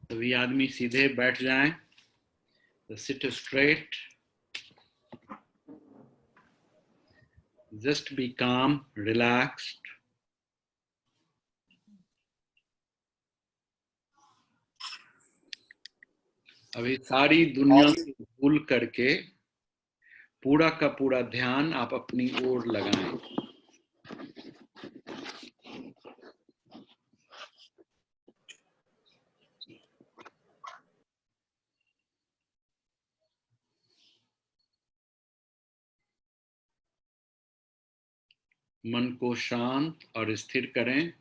सभी आदमी सीधे बैठ जाएं। Sit straight. Just be calm, relaxed. अभी सारी दुनिया को भूल करके पूरा का पूरा ध्यान आप अपनी ओर लगाएं। मन को शांत और स्थिर करें।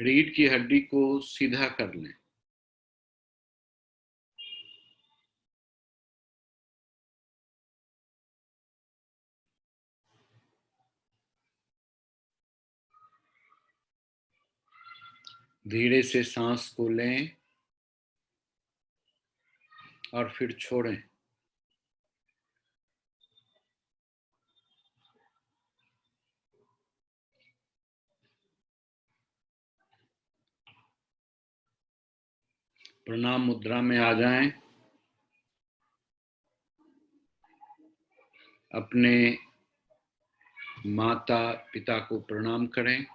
रीढ़ की हड्डी को सीधा कर लें। धीरे से सांस को लें और फिर छोड़ें। प्रणाम मुद्रा में आ जाएं। अपने माता पिता को प्रणाम करें।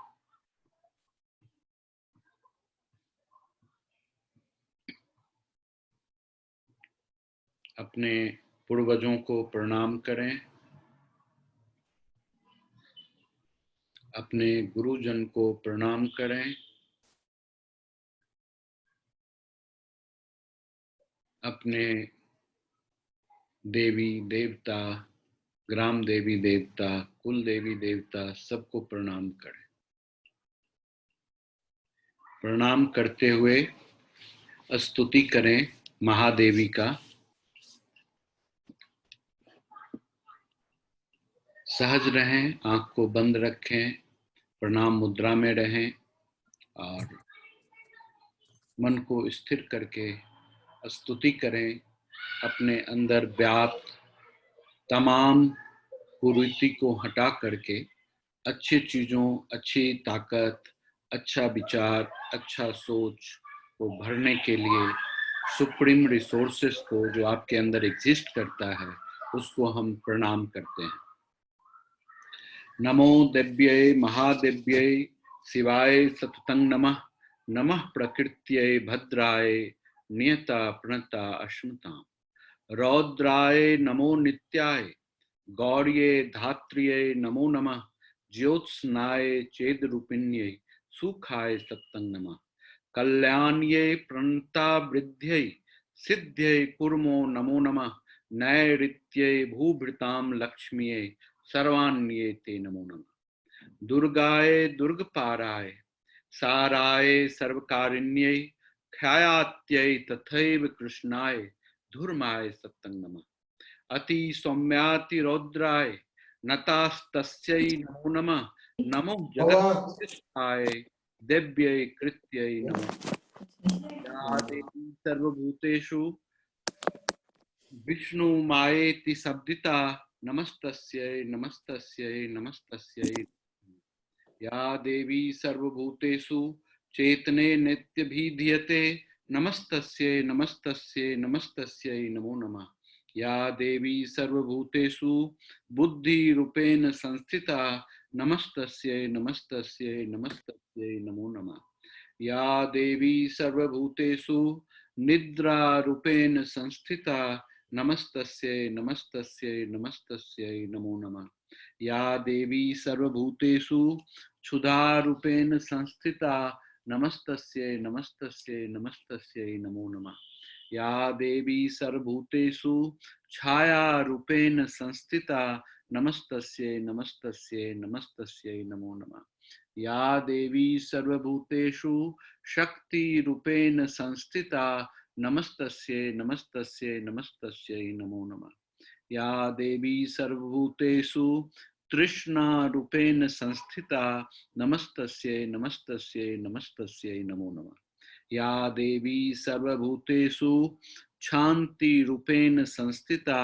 अपने पूर्वजों को प्रणाम करें। अपने गुरुजन को प्रणाम करें। अपने देवी देवता, ग्राम देवी देवता, कुल देवी देवता सबको प्रणाम करें। प्रणाम करते हुए स्तुति करें महादेवी का। सहज रहें, आंख को बंद रखें, प्रणाम मुद्रा में रहें और मन को स्थिर करके स्तुति करें। अपने अंदर व्याप्त तमाम कुरीति को हटा करके अच्छी चीजों, अच्छी ताकत, अच्छा विचार, अच्छा सोच को भरने के लिए सुप्रीम रिसोर्सेस को जो आपके अंदर एग्जिस्ट करता है उसको हम प्रणाम करते हैं। नमो देव्यै महादेव्यै शिवाय सततं नमः। नमः प्रकृत्यै भद्राय नियता प्रणता अश्नुताम्। रौद्राय नमो नित्याय गौर्ये धात्र्यै नमो नमः। ज्योत्स्नाय चेद्रूपिण्यै सुखाय सत्तं नमः। कल्याण्यै प्रणता वृद्ध्यै सिद्ध्यै कुर्मो नमो नमः। नैऋत्यै भूभृतां लक्ष्म्यै सर्वाण्ये ते नमो नमः। दुर्गाय दुर्गपाराय साराय सर्वकारिण्यै ख्यात्यै तथैव कृष्णाय धूर्माय सत्तं नमः। अति सौम्याति रौद्राय नतास्तस्यै नमो नमः। नमो जगत्प्रतिष्ठाय देव्यै कृत्यै नमः। या देवी सर्वभूतेषु विष्णु मायेति शब्दिता नमस्तस्यै नमस्तस्यै नमस्तस्यै। या देवी सर्वभूतेषु चेतने नित्यभिधीयते नमस्तस्यै नमस्तस्यै नमस्तस्यै नमो नमः। या देवी सर्वभूतेषु बुद्धिरूपेण संस्थिता नमस्तस्यै नमस्तस्यै नमस्तस्यै नमो नमः। या देवी सर्वभूतेषु निद्रारूपेण संस्थिता नमस्तस्यै नमस्तस्यै नमस्तस्यै नमो नमः। या देवी सर्वभूतेषु क्षुधारूपेण संस्थिता नमस्तस्यै नमस्तस्यै नमस्तस्यै नमो नमः। या देवी सर्वभूतेषु छायारूपेण संस्थिता नमस्तस्यै नमस्तस्यै नमस्तस्यै नमो नमः। या देवी सर्वभूतेषु शक्तिरूपेण संस्थिता नमस्तस्यै नमस्तस्यै नमस्तस्यै नमो नमः। या देवी सर्वभूतेषु तृष्णारूपेण संस्थिता नमस्तस्यै नमस्तस्यै नमस्तस्यै नमो नमः। या देवी सर्वभूतेषु शान्तिरूपेण संस्थिता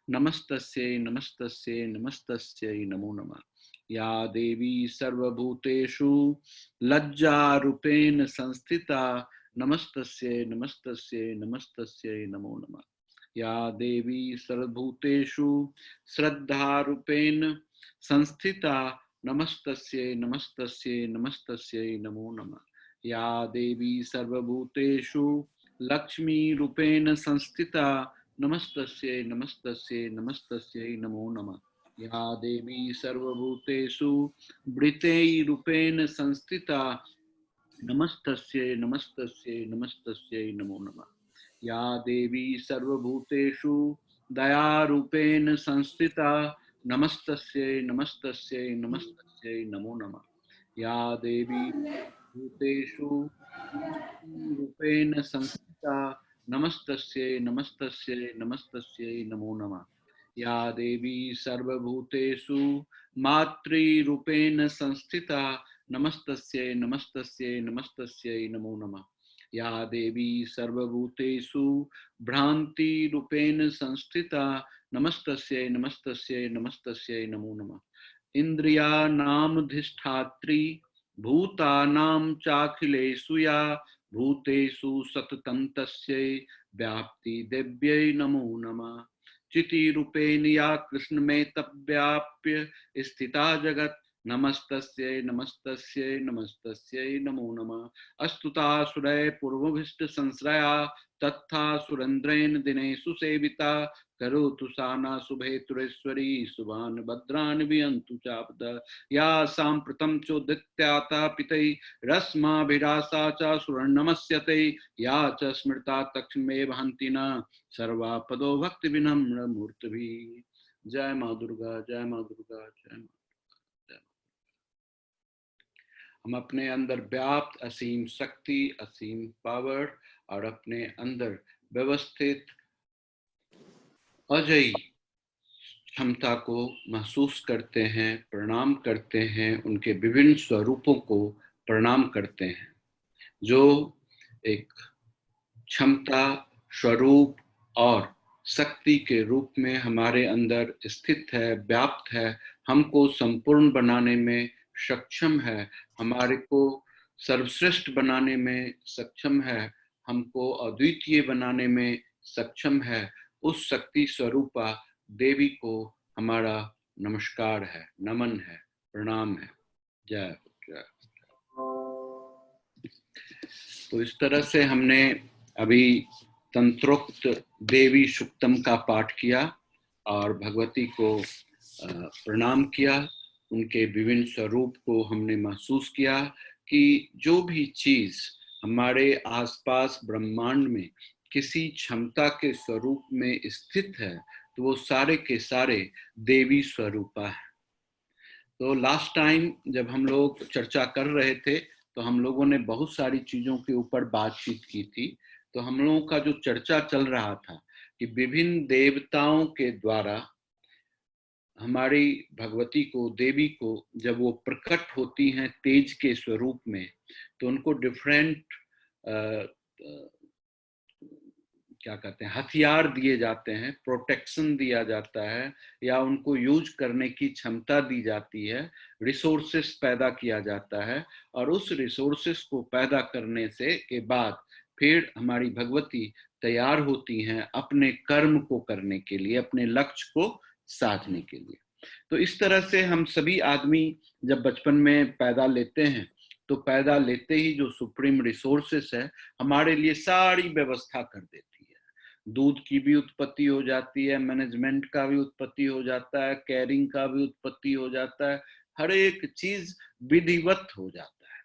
नमस्तस्यै नमस्तस्यै नमस्तस्यै नमो नमः। या देवी सर्वभूतेषु लज्जारूपेण संस्थिता नमस्तस्यै नमस्तस्यै नमस्तस्यै नमो नमः। या देवी सर्वभूतेषु श्रद्धारूपेण संस्थिता नमस्तस्यै नमस्तस्यै नमस्तस्यै नमो नमः। या देवी सर्वभूतेषु लक्ष्मी रूपेण संस्थिता नमस्तस्यै नमस्तस्यै नमस्तस्यै नमो नमः। या देवी सर्वभूतेषु वृत्तै रूपेण संस्थिता नमस्तस्यै नमस्तस्यै नमस्तस्यै नमो नमः। या देवी सर्वभूतेषु दयारूपेण संस्थिता नमस्तस्यै नमस्तस्यै नमस्तस्यै नमो नमः। या देवी भूतेषु रूपेण संस्थिता नमस्तस्यै नमस्तस्यै नमस्तस्यै नमो नमः। या देवी सर्वभूतेषु मातृरूपेण संस्थिता नमस्तस्यै नमस्तस्यै नमस्तस्यै नमो नमः। या देवी सर्वभूतेषु भ्रांति रूपेण संस्थिता नमस्तस्यै नमस्तस्यै नमस्तस्यै नमो नमः। इंद्रियाणामधिष्ठात्री भूतानां चाखिलेषु या भूतेषु सततं तस्यै व्याप्ति देव्यै नमो नमः। चिति रूपेण या कृष्णमेतव्याप्य स्थिता जगत् नमस्तस्यै नमस्तस्यै नमस्तस्यै नमो नमः। अस्तुता सुरय पूर्वभिष्ट संश्रया तथा सुरेन्द्रेण दिनेषु सेविता करोतु साना शुभेतुरेश्वरी शुभान भद्रान वियंतु चापद। या सांप्रतं चोदित्याता पितै रश्माभिरासा च सुवर्णमस्यते या च स्मृता तक्ष्मे वहन्ति न सर्वापदो भक्ति विनम्र मूर्तिभिः। जय माँ दुर्गा जय माँ दुर्गा जय माँ। हम अपने अंदर व्याप्त असीम शक्ति असीम पावर और अपने अंदर व्यवस्थित अजयी क्षमता को महसूस करते हैं, प्रणाम करते हैं, उनके विभिन्न स्वरूपों को प्रणाम करते हैं जो एक क्षमता स्वरूप और शक्ति के रूप में हमारे अंदर स्थित है, व्याप्त है, हमको संपूर्ण बनाने में सक्षम है, हमारे को सर्वश्रेष्ठ बनाने में सक्षम है, हमको अद्वितीय बनाने में सक्षम है। उस शक्ति स्वरूपा देवी को हमारा नमस्कार है, नमन है, प्रणाम है। जय जय। तो इस तरह से हमने अभी तंत्रोक्त देवी सुक्तम का पाठ किया और भगवती को प्रणाम किया, उनके विभिन्न स्वरूप को हमने महसूस किया कि जो भी चीज हमारे आसपास ब्रह्मांड में किसी क्षमता के स्वरूप में स्थित है तो वो सारे के सारे देवी स्वरूपा है। तो लास्ट टाइम जब हम लोग चर्चा कर रहे थे तो हम लोगों ने बहुत सारी चीजों के ऊपर बातचीत की थी। तो हम लोगों का जो चर्चा चल रहा था कि विभिन्न देवताओं के द्वारा हमारी भगवती को, देवी को जब वो प्रकट होती हैं तेज के स्वरूप में तो उनको डिफरेंट क्या कहते हैं हथियार दिए जाते हैं, प्रोटेक्शन दिया जाता है या उनको यूज करने की क्षमता दी जाती है, रिसोर्सेस पैदा किया जाता है और उस रिसोर्सेस को पैदा करने से के बाद फिर हमारी भगवती तैयार होती हैं अपने कर्म को करने के लिए, अपने लक्ष्य को साधने के लिए। तो इस तरह से हम सभी आदमी जब बचपन में पैदा लेते हैं तो पैदा लेते ही जो सुप्रीम रिसोर्सेस है हमारे लिए सारी व्यवस्था कर देती है। दूध की भी उत्पत्ति हो जाती है, मैनेजमेंट का भी उत्पत्ति हो जाता है, केयरिंग का भी उत्पत्ति हो जाता है, हर एक चीज विधिवत हो जाता है।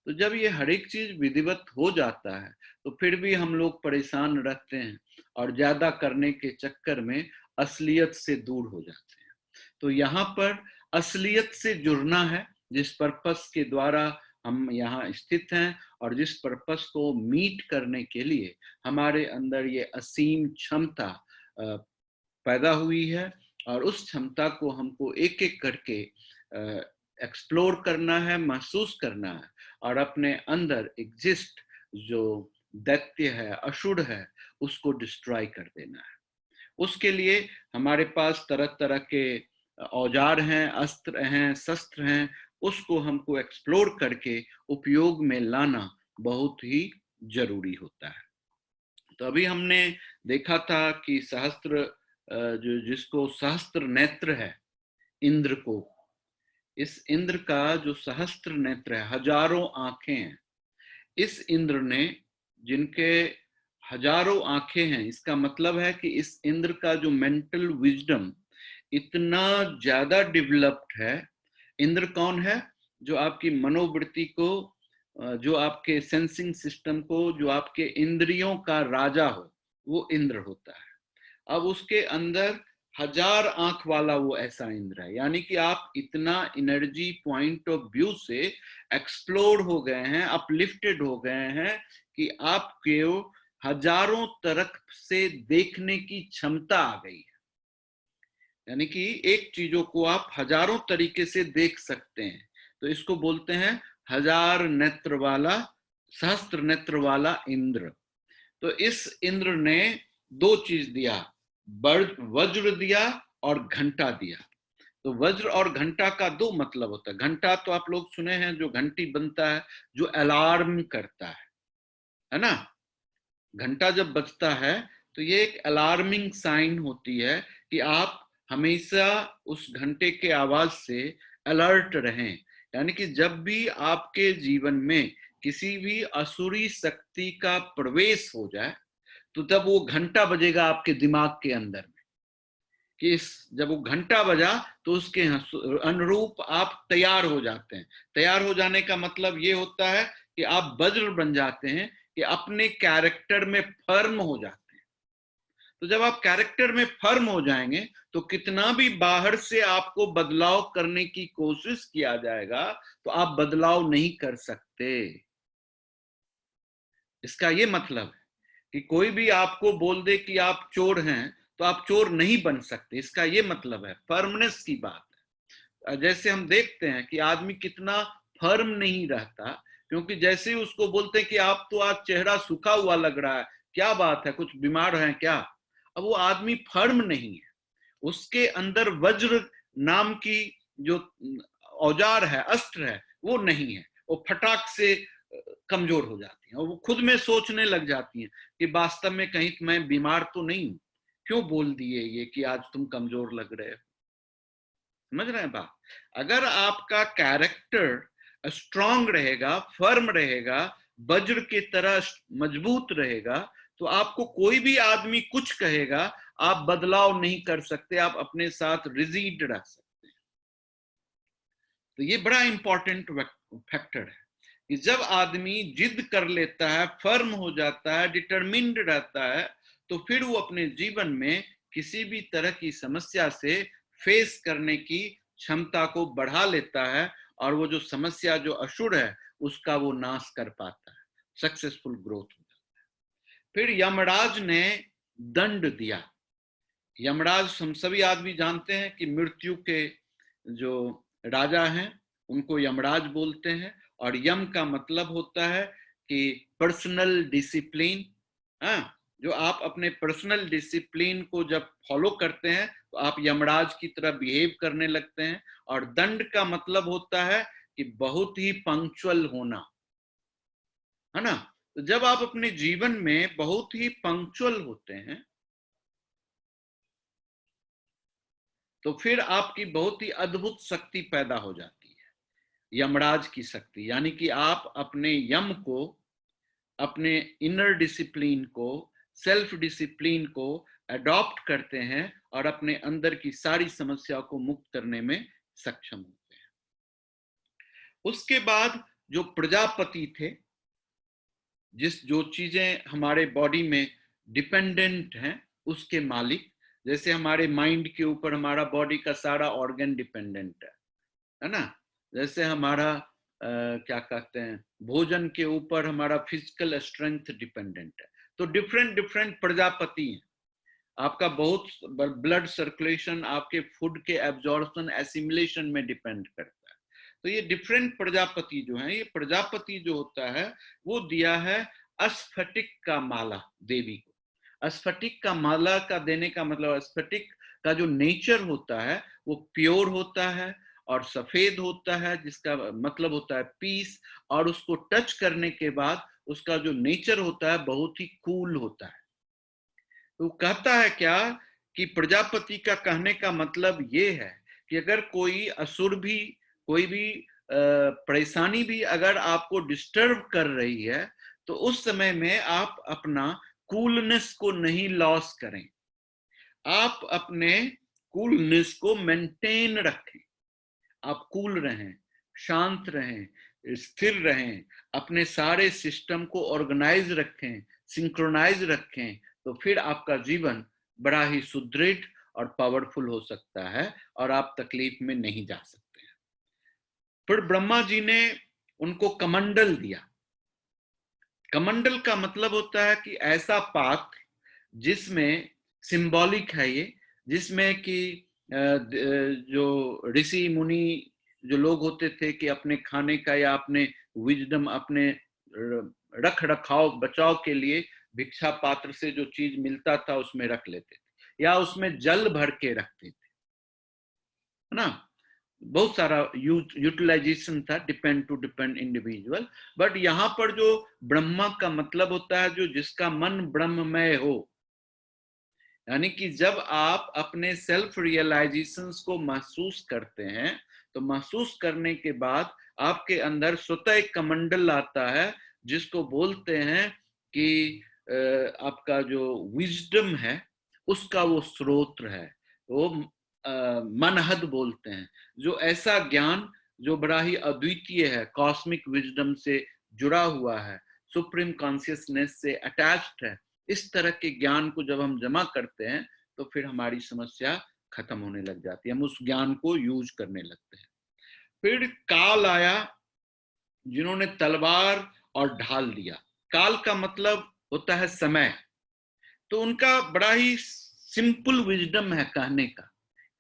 तो जब ये हर एक चीज विधिवत हो जाता है तो फिर भी हम लोग परेशान रहते हैं और ज्यादा करने के चक्कर में असलियत से दूर हो जाते हैं। तो यहाँ पर असलियत से जुड़ना है, जिस पर्पस के द्वारा हम यहाँ स्थित हैं और जिस पर्पस को मीट करने के लिए हमारे अंदर ये असीम क्षमता पैदा हुई है और उस क्षमता को हमको एक एक करके एक्सप्लोर करना है, महसूस करना है और अपने अंदर एग्जिस्ट जो दैत्य है, असुर है, उसको डिस्ट्रॉय कर देना है। उसके लिए हमारे पास तरह तरह के औजार हैं, अस्त्र हैं, शस्त्र हैं, उसको हमको एक्सप्लोर करके उपयोग में लाना बहुत ही जरूरी होता है। तो अभी हमने देखा था कि सहस्त्र जो जिसको सहस्त्र नेत्र है इंद्र को, इस इंद्र का जो सहस्त्र नेत्र है, हजारों आंखें हैं, इस इंद्र ने जिनके हजारों आंखें हैं, इसका मतलब है कि इस इंद्र का जो मेंटल विजडम इतना ज्यादा डेवलप्ड है। इंद्र कौन है? जो आपकी मनोवृत्ति को, जो आपके सेंसिंग सिस्टम को, जो आपके इंद्रियों का राजा हो, वो इंद्र होता है। अब उसके अंदर हजार आंख वाला वो ऐसा इंद्र है, यानी कि आप इतना एनर्जी पॉइंट ऑफ व्यू से एक्सप्लोर हो गए हैं, अपलिफ्टेड हो गए हैं कि आपके हजारों तरफ से देखने की क्षमता आ गई है। यानी कि एक चीजों को आप हजारों तरीके से देख सकते हैं। तो इसको बोलते हैं हजार नेत्र वाला, सहस्त्र नेत्र वाला इंद्र। तो इस इंद्र ने दो चीज दिया, वज्र दिया और घंटा दिया। तो वज्र और घंटा का दो मतलब होता है। घंटा तो आप लोग सुने हैं, जो घंटी बनता है, जो अलार्म करता है ना। घंटा जब बजता है तो ये एक अलार्मिंग साइन होती है कि आप हमेशा उस घंटे के आवाज से अलर्ट रहें। यानी कि जब भी आपके जीवन में किसी भी असुरी शक्ति का प्रवेश हो जाए, तो तब वो घंटा बजेगा आपके दिमाग के अंदर में कि इस जब वो घंटा बजा तो उसके अनुरूप आप तैयार हो जाते हैं। तैयार हो जाने का मतलब ये होता है कि आप वज्र बन जाते हैं, कि अपने कैरेक्टर में फर्म हो जाते हैं। तो जब आप कैरेक्टर में फर्म हो जाएंगे तो कितना भी बाहर से आपको बदलाव करने की कोशिश किया जाएगा तो आप बदलाव नहीं कर सकते। इसका ये मतलब है कि कोई भी आपको बोल दे कि आप चोर हैं तो आप चोर नहीं बन सकते। इसका ये मतलब है, फर्मनेस की बात है। जैसे हम देखते हैं कि आदमी कितना फर्म नहीं रहता, क्योंकि जैसे ही उसको बोलते हैं कि आप तो आज चेहरा सूखा हुआ लग रहा है, क्या बात है, कुछ बीमार है क्या, अब वो आदमी फर्म नहीं है। उसके अंदर वज्र नाम की जो औजार है, अस्त्र है, वो नहीं है। वो फटाक से कमजोर हो जाती हैं और वो खुद में सोचने लग जाती हैं कि वास्तव में कहीं मैं बीमार तो नहीं हूं, क्यों बोल दिए ये कि आज तुम कमजोर लग रहे हो। समझ रहे हैं बात? अगर आपका कैरेक्टर स्ट्रांग रहेगा, फर्म रहेगा, वज्र की तरह मजबूत रहेगा, तो आपको कोई भी आदमी कुछ कहेगा, आप बदलाव नहीं कर सकते, आप अपने साथ रिजिड रह सकते हैं। तो ये बड़ा इंपॉर्टेंट फैक्टर है कि जब आदमी जिद कर लेता है, फर्म हो जाता है, डिटरमिन्ड रहता है, तो फिर वो अपने जीवन में किसी भी तरह की समस्या से फेस करने की क्षमता को बढ़ा लेता है और वो जो समस्या जो असुर है उसका वो नाश कर पाता है, सक्सेसफुल ग्रोथ हो जाता है। फिर यमराज ने दंड दिया। यमराज हम सभी आदमी जानते हैं कि मृत्यु के जो राजा हैं उनको यमराज बोलते हैं, और यम का मतलब होता है कि पर्सनल डिसिप्लिन। हाँ, जो आप अपने पर्सनल डिसिप्लिन को जब फॉलो करते हैं तो आप यमराज की तरह बिहेव करने लगते हैं। और दंड का मतलब होता है कि बहुत ही पंक्चुअल होना, है ना। तो जब आप अपने जीवन में बहुत ही पंक्चुअल होते हैं तो फिर आपकी बहुत ही अद्भुत शक्ति पैदा हो जाती है, यमराज की शक्ति। यानी कि आप अपने यम को, अपने इनर डिसिप्लिन को, सेल्फ डिसिप्लिन को अडॉप्ट करते हैं और अपने अंदर की सारी समस्या को मुक्त करने में सक्षम होते हैं। उसके बाद जो प्रजापति थे, जो चीजें हमारे बॉडी में डिपेंडेंट हैं उसके मालिक, जैसे हमारे माइंड के ऊपर हमारा बॉडी का सारा ऑर्गन डिपेंडेंट है ना। जैसे हमारा क्या कहते हैं, भोजन के ऊपर हमारा फिजिकल स्ट्रेंथ डिपेंडेंट है। तो डिफरेंट डिफरेंट प्रजापति हैं। आपका बहुत ब्लड सर्कुलेशन आपके फूड के एब्जॉर्प्शन, एसिमिलेशन में डिपेंड करता है। तो ये डिफरेंट प्रजापति जो है, ये प्रजापति जो होता है वो दिया है स्फटिक का माला देवी को। स्फटिक का माला का देने का मतलब, स्फटिक का जो नेचर होता है वो प्योर होता है और सफेद होता है, जिसका मतलब होता है पीस, और उसको टच करने के बाद उसका जो नेचर होता है बहुत ही कूल होता है। तो कहता है क्या कि प्रजापति का कहने का मतलब ये है कि अगर कोई असुर भी, कोई भी परेशानी भी अगर आपको डिस्टर्ब कर रही है, तो उस समय में आप अपना कूलनेस को नहीं लॉस करें, आप अपने कूलनेस को मेंटेन रखें, आप कूल रहें, शांत रहें, स्थिर रहें, अपने सारे सिस्टम को ऑर्गेनाइज रखें, सिंक्रोनाइज रखें, तो फिर आपका जीवन बड़ा ही सुदृढ़ और पावरफुल हो सकता है और आप तकलीफ में नहीं जा सकते हैं। फिर ब्रह्मा जी ने उनको कमंडल दिया। कमंडल का मतलब होता है कि ऐसा पात्र जिसमें सिंबॉलिक है ये, जिसमें कि जो ऋषि मुनि जो लोग होते थे कि अपने खाने का या अपने विजडम, अपने रख रखाव बचाव के लिए भिक्षा पात्र से जो चीज मिलता था उसमें रख लेते थे या उसमें जल भर के रखते थे, है ना। बहुत सारा यूटिलाइजेशन था, डिपेंड इंडिविजुअल। बट यहाँ पर जो ब्रह्मा का मतलब होता है जो जिसका मन ब्रह्ममय हो, यानी कि जब आप अपने सेल्फ रियलाइजेशंस को महसूस करते हैं, तो महसूस करने के बाद आपके अंदर स्वतः एक कमंडल आता है जिसको बोलते हैं कि आपका जो विजडम है उसका वो स्रोत है, वो मनहद बोलते हैं, जो ऐसा ज्ञान जो बड़ा ही अद्वितीय है, कॉस्मिक विजडम से जुड़ा हुआ है, सुप्रीम कॉन्शियसनेस से अटैच्ड है। इस तरह के ज्ञान को जब हम जमा करते हैं तो फिर हमारी समस्या खत्म होने लग जाती है, हम उस ज्ञान को यूज करने लगते हैं। फिर काल आया, जिन्होंने तलवार और ढाल दिया। काल का मतलब होता है समय, तो उनका बड़ा ही सिंपल विजडम है कहने का।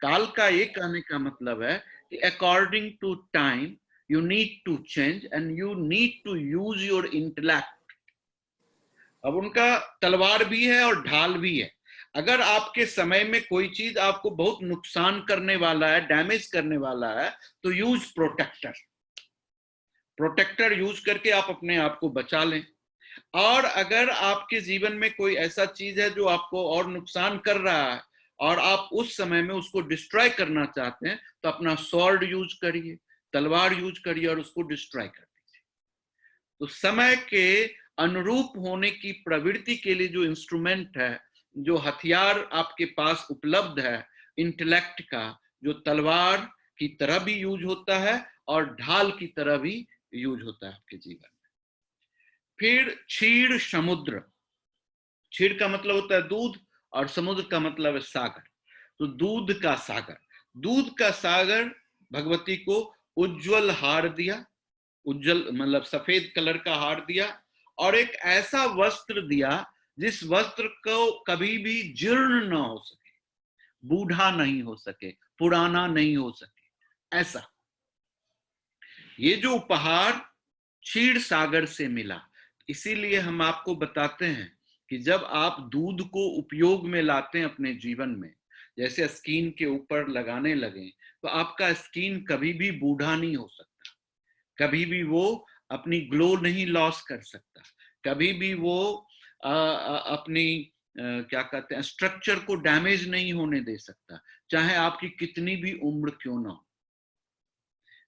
काल का ये कहने का मतलब है कि according to time you need to change and you need to use your intellect. अब उनका तलवार भी है और ढाल भी है। अगर आपके समय में कोई चीज आपको बहुत नुकसान करने वाला है, डैमेज करने वाला है, तो यूज प्रोटेक्टर। प्रोटेक्टर यूज करके आप अपने आप को बचा लें। और अगर आपके जीवन में कोई ऐसा चीज है जो आपको और नुकसान कर रहा है और आप उस समय में उसको डिस्ट्रॉय करना चाहते हैं, तो अपना स्वॉर्ड यूज करिए, तलवार यूज करिए और उसको डिस्ट्रॉय कर दीजिए। तो समय के अनुरूप होने की प्रवृत्ति के लिए जो इंस्ट्रूमेंट है, जो हथियार आपके पास उपलब्ध है इंटेलेक्ट का, जो तलवार की तरह भी यूज होता है और ढाल की तरह भी यूज होता है आपके जीवन में। फिर क्षीर समुद्र। क्षीर का मतलब होता है दूध और समुद्र का मतलब है सागर। तो दूध का सागर, दूध का सागर भगवती को उज्जवल हार दिया, उज्जवल मतलब सफेद कलर का हार दिया, और एक ऐसा वस्त्र दिया जिस वस्त्र को कभी भी जीर्ण ना हो सके, बूढ़ा नहीं हो सके, पुराना नहीं हो सके, ऐसा। ये जो उपहार क्षीर सागर से मिला, इसीलिए हम आपको बताते हैं कि जब आप दूध को उपयोग में लाते हैं अपने जीवन में, जैसे स्किन के ऊपर लगाने लगे, तो आपका स्किन कभी भी बूढ़ा नहीं हो सकता, कभी भी वो अपनी ग्लो नहीं लॉस कर सकता, कभी भी वो अपनी क्या कहते हैं स्ट्रक्चर को डैमेज नहीं होने दे सकता, चाहे आपकी कितनी भी उम्र क्यों ना हो।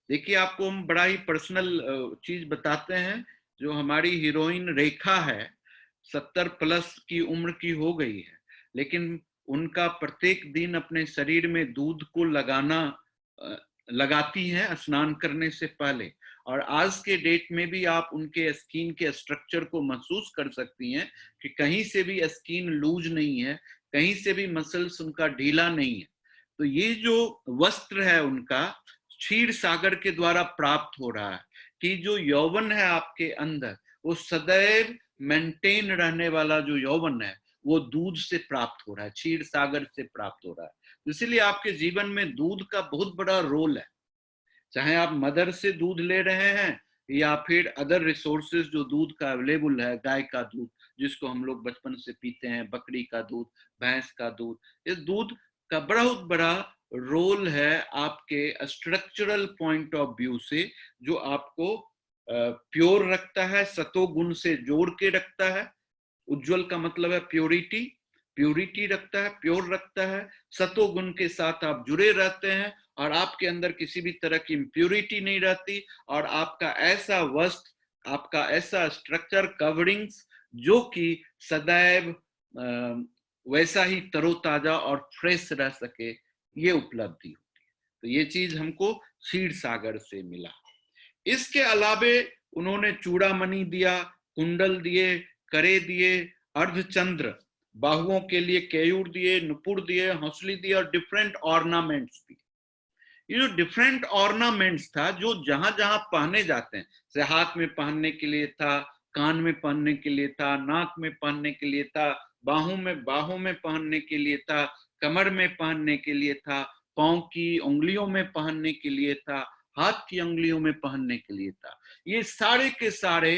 देखिए, आपको हम बड़ा ही पर्सनल चीज बताते हैं। जो हमारी हीरोइन रेखा है, 70 प्लस की उम्र की हो गई है, लेकिन उनका प्रत्येक दिन अपने शरीर में दूध को लगाती हैं स्नान करने से पहले। और आज के डेट में भी आप उनके स्किन के स्ट्रक्चर को महसूस कर सकती हैं कि कहीं से भी स्किन लूज नहीं है, कहीं से भी मसल्स उनका ढीला नहीं है। तो ये जो वस्त्र है उनका क्षीर सागर के द्वारा प्राप्त हो रहा है कि जो यौवन है आपके अंदर, वो सदैव मेंटेन रहने वाला जो यौवन है वो दूध से प्राप्त हो रहा है, क्षीर सागर से प्राप्त हो रहा है। इसीलिए आपके जीवन में दूध का बहुत बड़ा रोल है। चाहे आप मदर से दूध ले रहे हैं या फिर अदर रिसोर्सेज जो दूध का अवेलेबल है, गाय का दूध जिसको हम लोग बचपन से पीते हैं, बकरी का दूध, भैंस का दूध, ये दूध का बहुत बड़ा रोल है आपके स्ट्रक्चरल पॉइंट ऑफ व्यू से, जो आपको प्योर रखता है, सतोगुण से जोड़ के रखता है। उज्जवल का मतलब है प्योरिटी, प्योरिटी रखता है, प्योर रखता है, सतोगुण के साथ आप जुड़े रहते हैं और आपके अंदर किसी भी तरह की इम्प्योरिटी नहीं रहती, और आपका ऐसा वस्त्र, आपका ऐसा स्ट्रक्चर, कवरिंग्स जो कि सदैव वैसा ही तरोताजा और फ्रेश रह सके, ये उपलब्धि होती है। तो ये चीज हमको क्षीर सागर से मिला। इसके अलावे उन्होंने चूड़ामणि दिया, कुंडल दिए, करे दिए, अर्धचंद्र, बाहुओं के लिए केयूर दिए, नुपुर दिए, हौसली दिए और डिफरेंट ऑर्नामेंट्स दिए। ये जो डिफरेंट ऑर्नामेंट्स था, जो जहां जहां पहने जाते हैं, जैसे हाथ में पहनने के लिए था, कान में पहनने के लिए था, नाक में पहनने के लिए था, बाहों में पहनने के लिए था, कमर में पहनने के लिए था, पांव की उंगलियों में पहनने के लिए था, हाथ की उंगलियों में पहनने के लिए था। ये सारे के सारे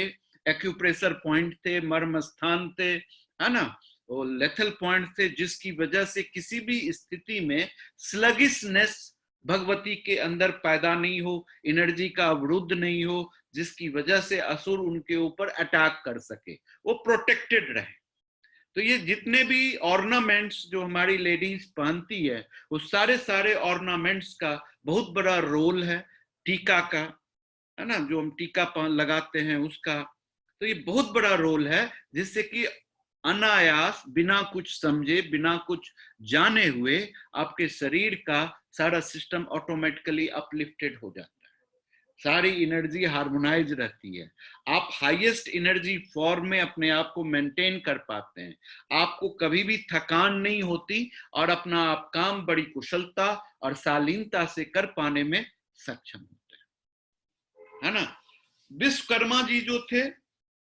एक्यूप्रेशर पॉइंट थे, मर्म स्थान थे, है ना, वो लेथल पॉइंट थे, जिसकी वजह से किसी भी स्थिति में स्लगिशनेस भगवती के अंदर पैदा नहीं हो, एनर्जी का अवरुद्ध नहीं हो, जिसकी वजह से असुर उनके ऊपर अटैक कर सके, वो प्रोटेक्टेड रहे। तो ये जितने भी ऑर्नामेंट्स जो हमारी लेडीज पहनती है, वो सारे ऑर्नामेंट्स का बहुत बड़ा रोल है। टीका का, है ना, जो हम टीका लगाते हैं उसका, तो ये बहुत बड़ा रोल है, जिससे कि अनायास, बिना कुछ समझे, बिना कुछ जाने हुए आपके शरीर का सारा सिस्टम ऑटोमेटिकली अपलिफ्टेड हो जाता है, सारी एनर्जी हार्मोनाइज रहती है, आप हाईएस्ट एनर्जी फॉर्म में अपने आप को मेंटेन कर पाते हैं, आपको कभी भी थकान नहीं होती, और अपना आप काम बड़ी कुशलता और शालीनता से कर पाने में सक्षम होते हैं, है ना। विश्वकर्मा जी जो थे,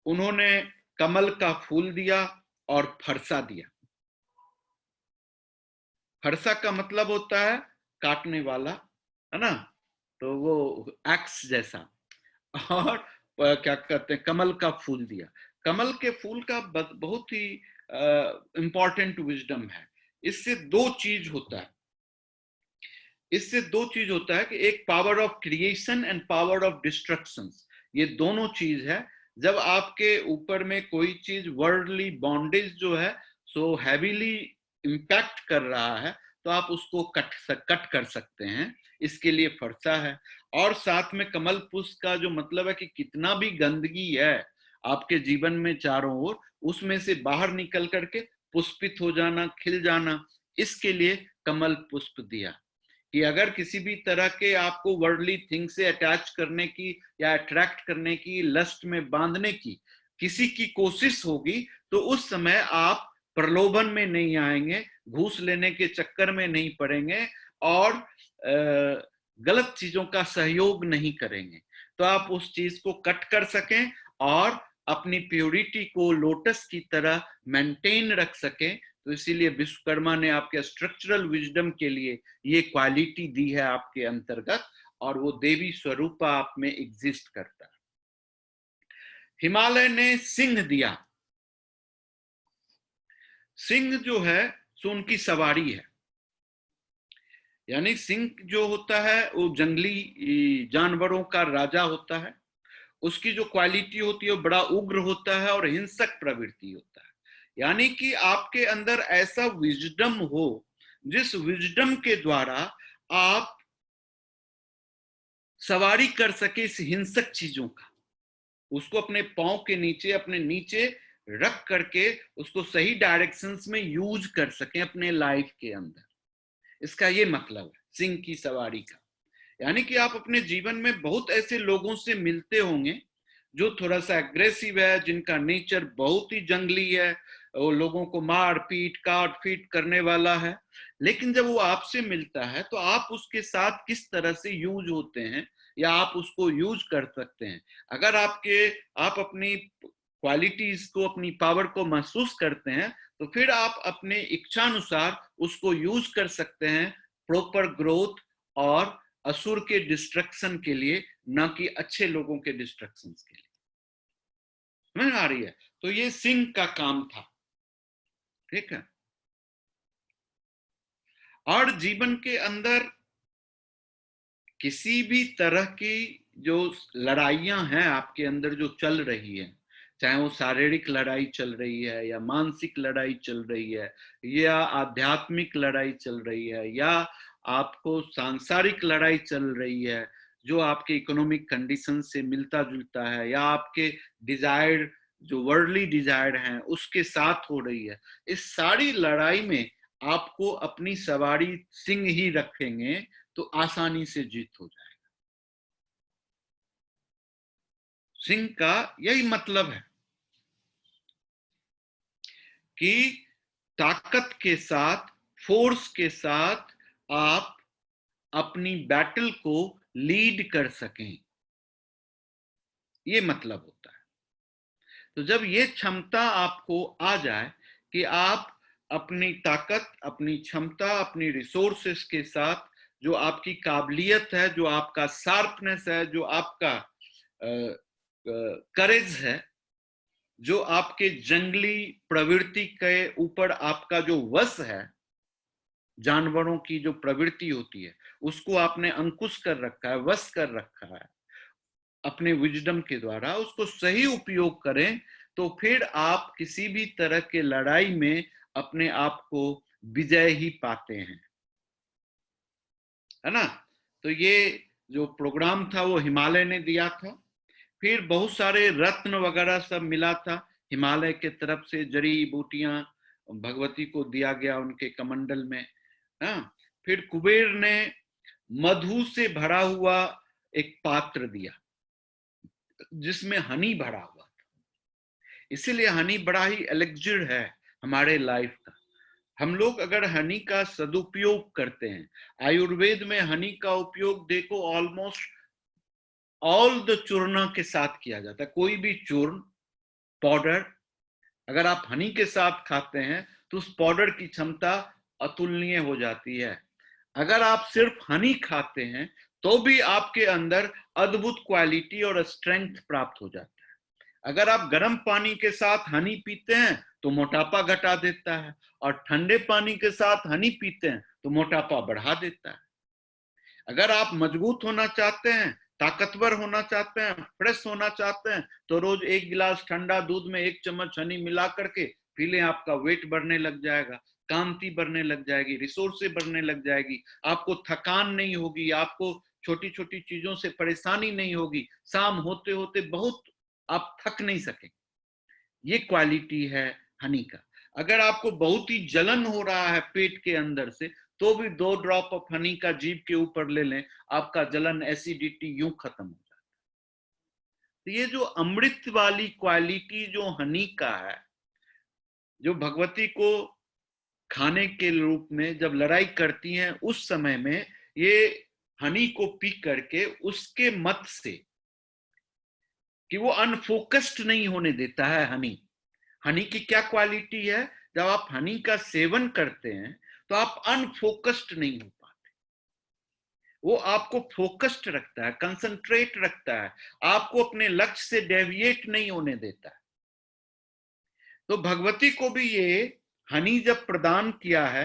उन्होंने कमल का फूल दिया और फरसा दिया। फरसा का मतलब होता है काटने वाला, है ना, तो वो एक्स जैसा। और क्या कहते हैं, कमल का फूल दिया। कमल के फूल का बहुत ही इंपॉर्टेंट विजडम है। इससे दो चीज होता है, इससे दो चीज होता है कि एक power of creation and power of destruction, ये दोनों चीज है। जब आपके ऊपर में कोई चीज वर्ल्डली बॉन्डेज जो है सो हैवीली इंपैक्ट कर रहा है, तो आप उसको कट कर सकते हैं, इसके लिए फरसा है। और साथ में कमल पुष्प का जो मतलब है कि कितना भी गंदगी है आपके जीवन में चारों ओर, उसमें से बाहर निकल करके पुष्पित हो जाना, खिल जाना, इसके लिए कमल पुष्प दिया। कि अगर किसी भी तरह के आपको वर्ल्डली थिंग से अटैच करने की या अट्रैक्ट करने की, लस्ट में बांधने की किसी की कोशिश होगी, तो उस समय आप प्रलोभन में नहीं आएंगे, घूस लेने के चक्कर में नहीं पड़ेंगे, और गलत चीजों का सहयोग नहीं करेंगे, तो आप उस चीज को कट कर सकें और अपनी प्योरिटी को लोटस की तरह मेंटेन रख सकें। तो इसीलिए विश्वकर्मा ने आपके स्ट्रक्चरल विजडम के लिए ये क्वालिटी दी है आपके अंतर्गत, और वो देवी स्वरूप आप में एग्जिस्ट करता है। हिमालय ने सिंह दिया। सिंह जो है सो उनकी सवारी है, यानी सिंह जो होता है वो जंगली जानवरों का राजा होता है। उसकी जो क्वालिटी होती है वो बड़ा उग्र होता है और हिंसक प्रवृत्ति होता है। यानी कि आपके अंदर ऐसा विजडम हो, जिस विजडम के द्वारा आप सवारी कर सके इस हिंसक चीजों का, उसको अपने पांव के नीचे, अपने नीचे रख करके उसको सही डायरेक्शंस में यूज कर सके अपने लाइफ के अंदर। इसका ये मतलब है सिंह की सवारी का। यानी कि आप अपने जीवन में बहुत ऐसे लोगों से मिलते होंगे जो थोड़ा सा एग्रेसिव है, जिनका नेचर बहुत ही जंगली है, वो लोगों को मार पीट काट पीट करने वाला है। लेकिन जब वो आपसे मिलता है तो आप उसके साथ किस तरह से यूज होते हैं, या आप उसको यूज कर सकते हैं। अगर आप अपनी क्वालिटीज को, अपनी पावर को महसूस करते हैं, तो फिर आप अपने इच्छानुसार उसको यूज कर सकते हैं प्रॉपर ग्रोथ और असुर के डिस्ट्रक्शन के लिए, ना कि अच्छे लोगों के डिस्ट्रक्शन के लिए। समझ आ रही है? तो ये सिंह का काम था, ठीक है। और जीवन के अंदर किसी भी तरह की जो लड़ाइयां हैं आपके अंदर जो चल रही है, चाहे वो शारीरिक लड़ाई चल रही है या मानसिक लड़ाई चल रही है या आध्यात्मिक लड़ाई चल रही है या आपको सांसारिक लड़ाई चल रही है, जो आपके इकोनॉमिक कंडीशन से मिलता जुलता है या आपके डिजायर जो वर्ल्डली डिजायर हैं उसके साथ हो रही है, इस सारी लड़ाई में आपको अपनी सवारी सिंह ही रखेंगे तो आसानी से जीत हो जाएगा। सिंह का यही मतलब है कि ताकत के साथ, फोर्स के साथ आप अपनी बैटल को लीड कर सकें, ये मतलब होता है। तो जब ये क्षमता आपको आ जाए कि आप अपनी ताकत, अपनी क्षमता, अपनी रिसोर्सेस के साथ जो आपकी काबिलियत है, जो आपका शार्पनेस है, जो आपका करेज है, जो आपके जंगली प्रवृत्ति के ऊपर आपका जो वश है, जानवरों की जो प्रवृत्ति होती है उसको आपने अंकुश कर रखा है, वश कर रखा है अपने विजडम के द्वारा, उसको सही उपयोग करें तो फिर आप किसी भी तरह के लड़ाई में अपने आप को विजय ही पाते हैं, है ना। तो ये जो प्रोग्राम था वो हिमालय ने दिया था, फिर बहुत सारे रत्न वगैरह सब मिला था हिमालय के तरफ से, जड़ी बूटियां भगवती को दिया गया उनके कमंडल में। हाँ, फिर कुबेर ने मधु से भरा हुआ एक पात्र दिया जिसमें हनी भरा हुआ था, इसीलिए हनी बड़ा ही एलेक्जिर है हमारे लाइफ का। हम लोग अगर हनी का सदुपयोग करते हैं, आयुर्वेद में हनी का उपयोग देखो ऑलमोस्ट ऑल द चूर्ण के साथ किया जाता है। कोई भी चूर्ण पाउडर अगर आप हनी के साथ खाते हैं तो उस पाउडर की क्षमता अतुलनीय हो जाती है। अगर आप सिर्फ हनी खाते हैं तो भी आपके अंदर अद्भुत क्वालिटी और स्ट्रेंथ प्राप्त हो जाता है। अगर आप गर्म पानी के साथ हनी पीते हैं तो मोटापा घटा देता है, और ठंडे पानी के साथ हनी पीते हैं तो मोटापा बढ़ा देता है। अगर आप मजबूत होना चाहते हैं, ताकतवर होना चाहते हैं, फ्रेश होना चाहते हैं तो रोज एक गिलास ठंडा दूध में 1 चम्मच हनी मिला करके पी लें, आपका वेट बढ़ने लग जाएगा, कांति बढ़ने लग जाएगी, रिसोर्सेज बढ़ने लग जाएगी, आपको थकान नहीं होगी, आपको छोटी छोटी चीजों से परेशानी नहीं होगी, शाम होते होते बहुत आप थक नहीं सकेंगे। ये क्वालिटी है हनी का। अगर आपको बहुत ही जलन हो रहा है पेट के अंदर से तो भी 2 ड्रॉप ऑफ हनी का जीभ के ऊपर ले लें, आपका जलन, एसिडिटी यूं खत्म हो जाता है। तो ये जो अमृत वाली क्वालिटी जो हनी का है, जो भगवती को खाने के रूप में जब लड़ाई करती हैं उस समय में ये हनी को पी करके उसके मत से कि वो अनफोकस्ड नहीं होने देता है हनी। हनी की क्या क्वालिटी है, जब आप हनी का सेवन करते हैं तो आप अनफोकस्ड नहीं हो पाते, वो आपको फोकस्ड रखता है, कंसंट्रेट रखता है, आपको अपने लक्ष्य से डेविएट नहीं होने देता है। तो भगवती को भी ये हनी जब प्रदान किया है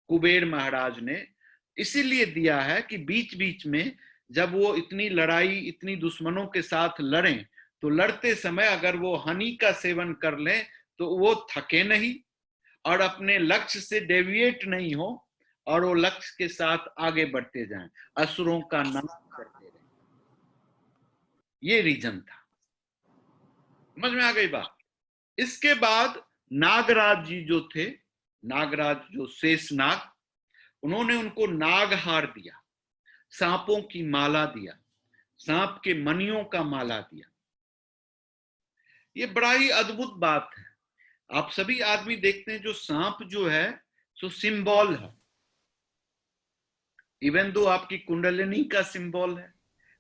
कुबेर महाराज ने, इसीलिए दिया है कि बीच बीच में जब वो इतनी लड़ाई, इतनी दुश्मनों के साथ लड़ें तो लड़ते समय अगर वो हनी का सेवन कर लें तो वो थके नहीं और अपने लक्ष्य से डेविएट नहीं हो, और वो लक्ष्य के साथ आगे बढ़ते जाएं, असुरों का नाश करते रहें। ये रीजन था। समझ में आ गई बात। इसके बाद नागराज जी जो थे, नागराज जो शेष नाग, उन्होंने उनको नागहार दिया, सांपों की माला दिया, सांप के मणियों का माला दिया। ये बड़ा ही अद्भुत बात है। आप सभी आदमी देखते हैं जो सांप जो है सो सिंबल है, इवन दो आपकी कुंडलिनी का सिंबल है।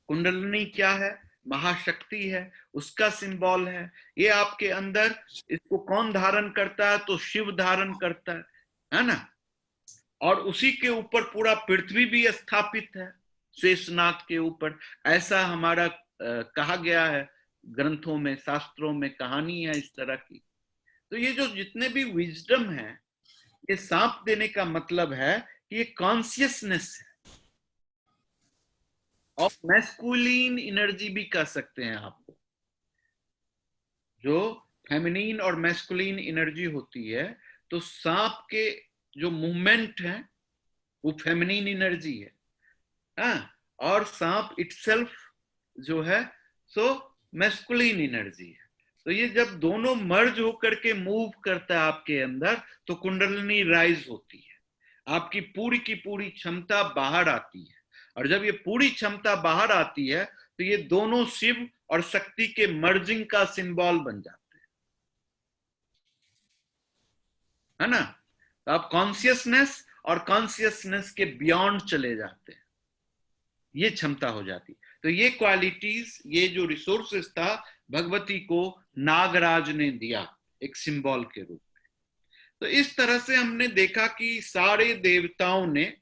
कुंडलिनी क्या है, महाशक्ति है, उसका सिंबल है। ये आपके अंदर, इसको कौन धारण करता है, तो शिव धारण करता है ना। और उसी के ऊपर पूरा पृथ्वी भी स्थापित है, शेषनाग के ऊपर। ऐसा हमारा कहा गया है ग्रंथों में, शास्त्रों में कहानी है इस तरह की। तो ये जो जितने भी विजडम है, ये सांप देने का मतलब है कि ये कॉन्शियसनेस है, और मैस्कुलिन एनर्जी भी कह सकते हैं आपको। जो फेमिनिन और मैस्कुलिन एनर्जी होती है, तो सांप के जो मूवमेंट है वो फेमिनिन एनर्जी है, हाँ? और सांप इटसेल्फ जो है सो मैस्कुलिन एनर्जी है। तो ये जब दोनों मर्ज होकर के मूव करता है आपके अंदर, तो कुंडलिनी राइज होती है, आपकी की पूरी क्षमता बाहर आती है। और जब ये पूरी क्षमता बाहर आती है, तो ये दोनों शिव और शक्ति के मर्जिंग का सिंबल बन जाते है ना। तो आप कॉन्शियसनेस और कॉन्शियसनेस के बियॉन्ड चले जाते हैं, ये क्षमता हो जाती। तो ये क्वालिटीज, ये जो रिसोर्सेस था, भगवती को नागराज ने दिया एक सिंबल के रूप में। तो इस तरह से हमने देखा कि सारे देवताओं ने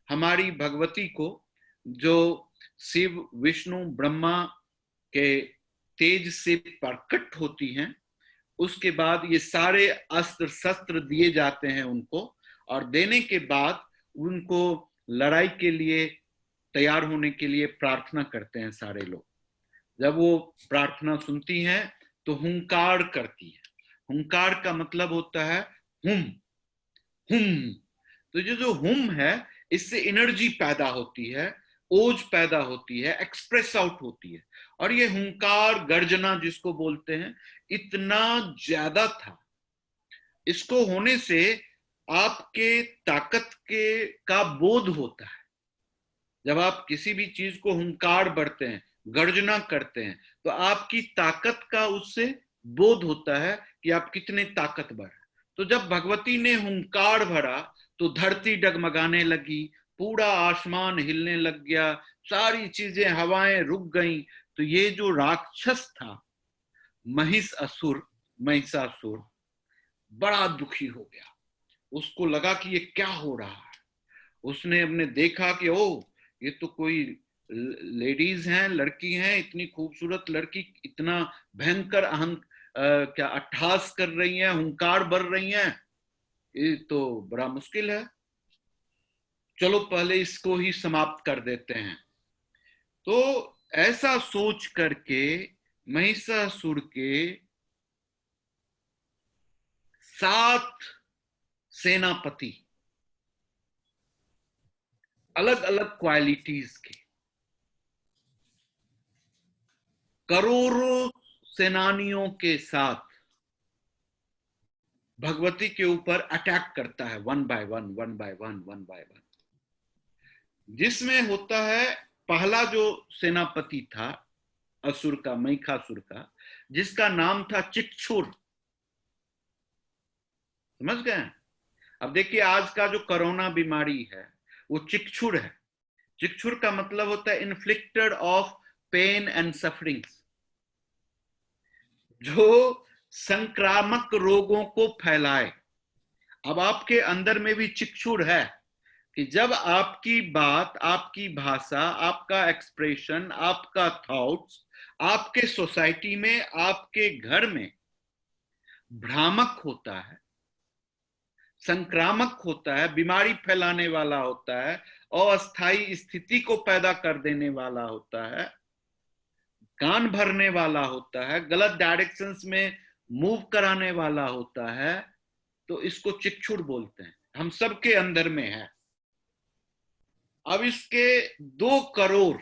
हमारी भगवती को, जो शिव विष्णु ब्रह्मा के तेज से प्रकट होती हैं, उसके बाद ये सारे अस्त्र शस्त्र दिए जाते हैं उनको, और देने के बाद उनको लड़ाई के लिए तैयार होने के लिए प्रार्थना करते हैं सारे लोग। जब वो प्रार्थना सुनती हैं तो हुंकार करती है। हुंकार का मतलब होता है हुम, हुम। तो जो हुम है, इससे एनर्जी पैदा होती है, ओज पैदा होती है, एक्सप्रेस आउट होती है। और ये हुंकार गर्जना जिसको बोलते हैं, इतना ज्यादा था, इसको होने से आपके ताकत के का बोध होता है। जब आप किसी भी चीज को हुंकार भरते हैं, गर्जना करते हैं, तो आपकी ताकत का उससे बोध होता है कि आप कितने ताकतवर हैं। तो जब भगवती ने हुंकार भरा, तो धरती डगमगाने लगी, पूरा आसमान हिलने लग गया, सारी चीजें हवाएं रुक गईं। तो ये जो राक्षस था महिषासुर बड़ा दुखी हो गया। उसको लगा कि ये क्या हो रहा है। उसने अपने देखा कि ओ, ये तो कोई लेडीज हैं, लड़की हैं, इतनी खूबसूरत लड़की इतना भयंकर क्या अट्टहास कर रही हैं, हुंकार भर रही हैं, ये तो बड़ा मुश्किल है, चलो पहले इसको ही समाप्त कर देते हैं। तो ऐसा सोच करके महिषासुर के 7 सेनापति, अलग अलग क्वालिटीज के, करोड़ों सेनानियों के साथ भगवती के ऊपर अटैक करता है, one by one, one by one, one by one. जिसमें होता है पहला जो सेनापति था असुर का, महिषासुर का, जिसका नाम था चिक्षुर। समझ गए? अब देखिए, आज का जो कोरोना बीमारी है वो चिक्षुर है। चिक्षुर का मतलब होता है inflicted of pain and sufferings, जो संक्रामक रोगों को फैलाए। अब आपके अंदर में भी चिक्षुर है कि जब आपकी बात, आपकी भाषा, आपका एक्सप्रेशन, आपका थॉट्स आपके सोसाइटी में, आपके घर में भ्रामक होता है, संक्रामक होता है, बीमारी फैलाने वाला होता है, अस्थायी स्थिति को पैदा कर देने वाला होता है, कान भरने वाला होता है, गलत डायरेक्शंस में मूव कराने वाला होता है, तो इसको चिक्षुर बोलते हैं। हम सबके अंदर में है। अब इसके 2 करोड़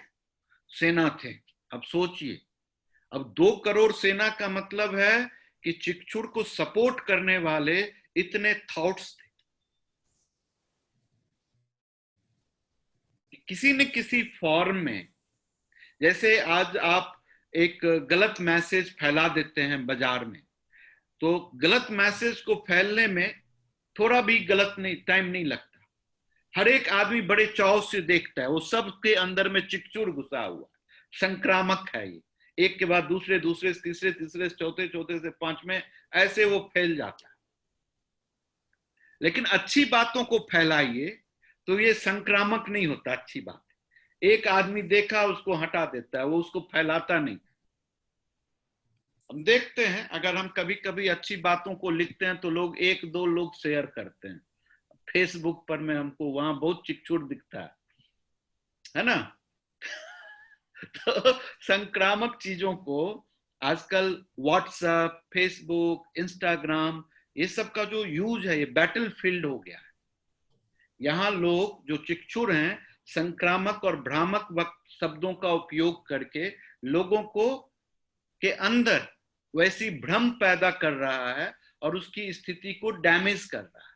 सेना थे। अब सोचिए, अब 2 करोड़ सेना का मतलब है कि चिक्षुर को सपोर्ट करने वाले इतने थॉट्स थे। किसी न किसी फॉर्म में, जैसे आज आप एक गलत मैसेज फैला देते हैं बाजार में, तो गलत मैसेज को फैलने में थोड़ा भी गलत नहीं टाइम नहीं लगता। हर एक आदमी बड़े चाव से देखता है, वो सबके अंदर में चिकचुर घुसा हुआ है, संक्रामक है ये, एक के बाद दूसरे, दूसरे से तीसरे, तीसरे से चौथे, चौथे से पांचवें, ऐसे वो फैल जाता है। लेकिन अच्छी बातों को फैलाइए तो ये संक्रामक नहीं होता। अच्छी बात, एक आदमी देखा उसको हटा देता है, वो उसको फैलाता नहीं। हम देखते हैं, अगर हम कभी कभी अच्छी बातों को लिखते हैं तो लोग 1-2 लोग शेयर करते हैं, फेसबुक पर में हमको वहां बहुत चिकचुर दिखता है ना। तो संक्रामक चीजों को आजकल व्हाट्सएप, फेसबुक, इंस्टाग्राम, ये सब का जो यूज है ये बैटल फील्ड हो गया है। यहाँ लोग जो चिकचुर हैं संक्रामक और भ्रामक वक्त शब्दों का उपयोग करके लोगों को के अंदर वैसी भ्रम पैदा कर रहा है और उसकी स्थिति को डैमेज कर रहा है।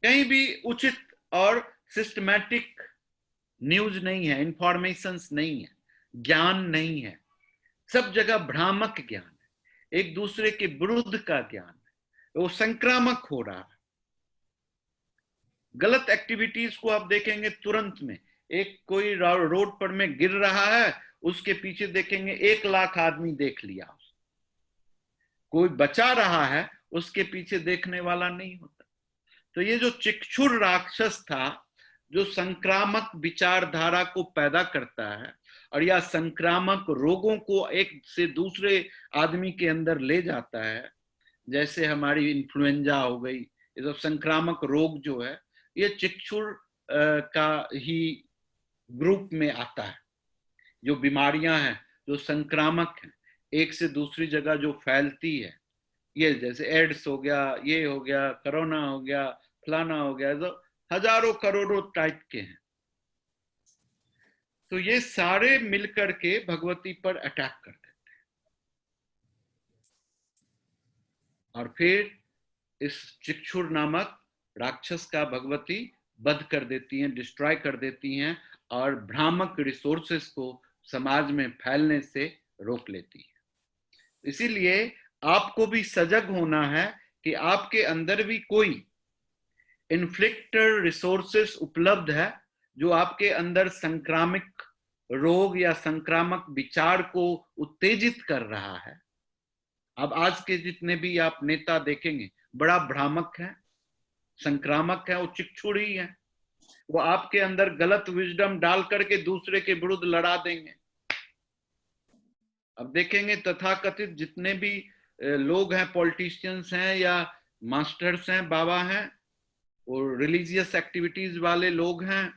कहीं भी उचित और सिस्टमैटिक न्यूज नहीं है, इंफॉर्मेशंस नहीं है, ज्ञान नहीं है, सब जगह भ्रामक ज्ञान है, एक दूसरे के विरुद्ध का ज्ञान है, वो संक्रामक हो रहा है। गलत एक्टिविटीज को आप देखेंगे तुरंत में, एक कोई रोड पर में गिर रहा है, उसके पीछे देखेंगे 1 लाख आदमी देख लिया। कोई बचा रहा है, उसके पीछे देखने वाला नहीं होता। तो ये जो चिकचुर राक्षस था जो संक्रामक विचारधारा को पैदा करता है और या संक्रामक रोगों को एक से दूसरे आदमी के अंदर ले जाता है, जैसे हमारी इन्फ्लुएंजा हो गई, ये सब संक्रामक रोग जो है ये चिकचुर का ही ग्रुप में आता है। जो बीमारियां हैं जो संक्रामक हैं, एक से दूसरी जगह जो फैलती है, ये जैसे एड्स हो गया, ये हो गया, कोरोना हो गया, फलाना हो गया, तो हजारों करोड़ों टाइप के हैं। तो ये सारे मिलकर के भगवती पर अटैक कर देते हैं और फिर इस चिकचुर नामक राक्षस का भगवती वध कर देती हैं, डिस्ट्रॉय कर देती हैं और भ्रामक रिसोर्सेस को समाज में फैलने से रोक लेती है। इसीलिए आपको भी सजग होना है कि आपके अंदर भी कोई इन्फ्लिक्टर रिसोर्सेस उपलब्ध है जो आपके अंदर संक्रामक रोग या संक्रामक विचार को उत्तेजित कर रहा है। अब आज के जितने भी आप नेता देखेंगे बड़ा भ्रामक है, संक्रामक है, वो चिकचुर ही है। वो आपके अंदर गलत विजडम डाल करके दूसरे के विरुद्ध लड़ा देंगे। अब देखेंगे तथाकथित जितने भी लोग हैं, पॉलिटिशियंस हैं या मास्टर्स हैं, बाबा हैं, और रिलीजियस एक्टिविटीज वाले लोग हैं,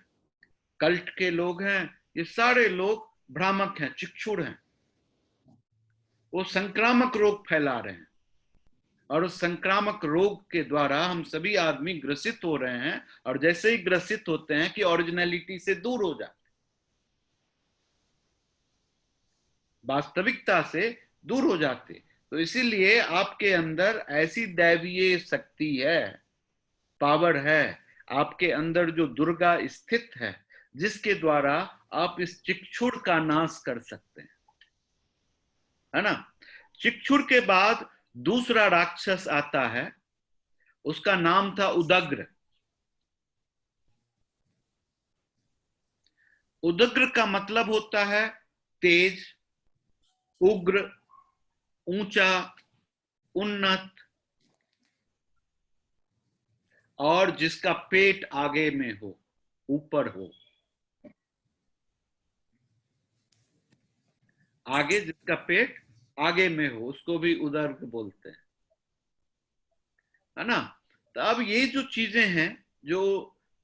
कल्ट के लोग हैं, ये सारे लोग भ्रामक हैं, चिकचुर हैं। वो संक्रामक रोग फैला रहे हैं और उस संक्रामक रोग के द्वारा हम सभी आदमी ग्रसित हो रहे हैं और जैसे ही ग्रसित होते हैं कि ओरिजिनलिटी से दूर हो जाते, वास्तविकता से दूर हो जाते। तो इसीलिए आपके अंदर ऐसी दैवीय शक्ति है, पावर है, आपके अंदर जो दुर्गा स्थित है, जिसके द्वारा आप इस चिकचुर का नाश कर सकते हैं, है ना। चिकचुर के बाद दूसरा राक्षस आता है, उसका नाम था उदग्र। उदग्र का मतलब होता है तेज, उग्र, ऊंचा, उन्नत, और जिसका पेट आगे में हो, ऊपर हो, आगे जिसका पेट आगे में हो, उसको भी उदग्र बोलते हैं, है ना। तो अब ये जो चीजें हैं जो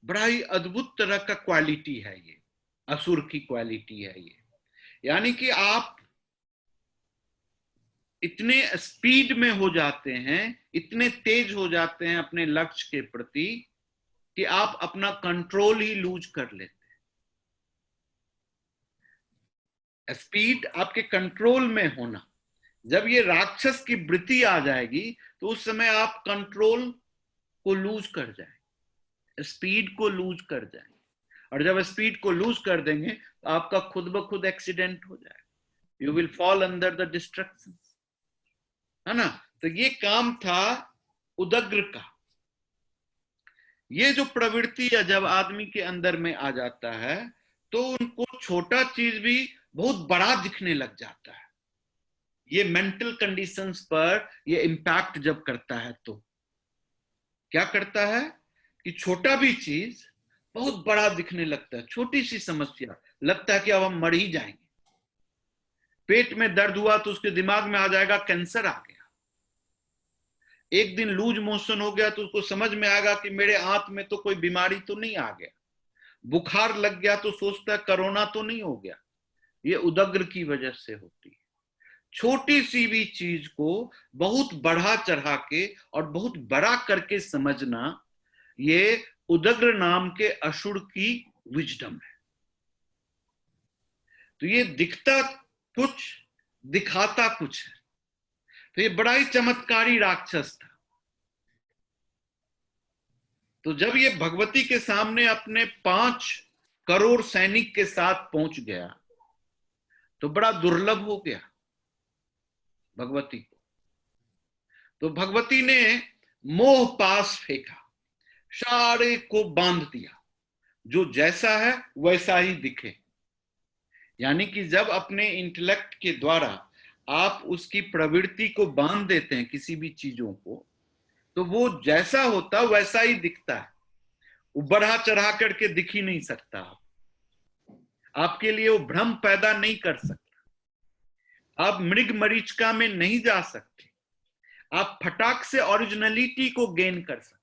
बड़ा ही अद्भुत तरह का क्वालिटी है, ये असुर की क्वालिटी है ये। यानी कि आप इतने स्पीड में हो जाते हैं, इतने तेज हो जाते हैं अपने लक्ष्य के प्रति कि आप अपना कंट्रोल ही लूज कर लेते हैं। स्पीड आपके कंट्रोल में होना, जब ये राक्षस की वृत्ति आ जाएगी तो उस समय आप कंट्रोल को लूज कर जाएंगे, स्पीड को लूज कर जाएंगे, और जब स्पीड को लूज कर देंगे तो आपका खुद ब खुद एक्सीडेंट हो जाएगा, you will fall under the destruction, है ना। तो ये काम था उदग्र का। ये जो प्रवृत्ति है जब आदमी के अंदर में आ जाता है तो उनको छोटा चीज भी बहुत बड़ा दिखने लग जाता है। ये मेंटल कंडीशंस पर ये इम्पैक्ट जब करता है तो क्या करता है कि छोटा भी चीज बहुत बड़ा दिखने लगता है। छोटी सी समस्या लगता है कि अब हम मर ही जाएंगे। पेट में दर्द हुआ तो उसके दिमाग में आ जाएगा कैंसर आ गया। एक दिन लूज मोशन हो गया तो उसको समझ में आएगा कि मेरे आंत में तो कोई बीमारी तो नहीं आ गया। बुखार लग गया तो सोचता है कोरोना तो नहीं हो गया। ये उदग्र की वजह से होती है। छोटी सी भी चीज को बहुत बढ़ा चढ़ा के और बहुत बड़ा करके समझना, ये उदग्र नाम के असुर की विजडम है। तो ये दिखता कुछ, दिखाता कुछ है। तो ये बड़ा ही चमत्कारी राक्षस था। तो जब ये भगवती के सामने अपने 5 करोड़ सैनिक के साथ पहुंच गया तो बड़ा दुर्लभ हो गया भगवती को। तो भगवती ने मोह पास फेंका, सारे को बांध दिया, जो जैसा है वैसा ही दिखे। यानी कि जब अपने इंटेलेक्ट के द्वारा आप उसकी प्रवृत्ति को बांध देते हैं किसी भी चीजों को, तो वो जैसा होता वैसा ही दिखता है। वो बढ़ा चढ़ा करके दिख ही नहीं सकता। आपके लिए वो भ्रम पैदा नहीं कर सकता। आप मृग मरीचिका में नहीं जा सकते। आप फटाक से ओरिजिनलिटी को गेन कर सकते।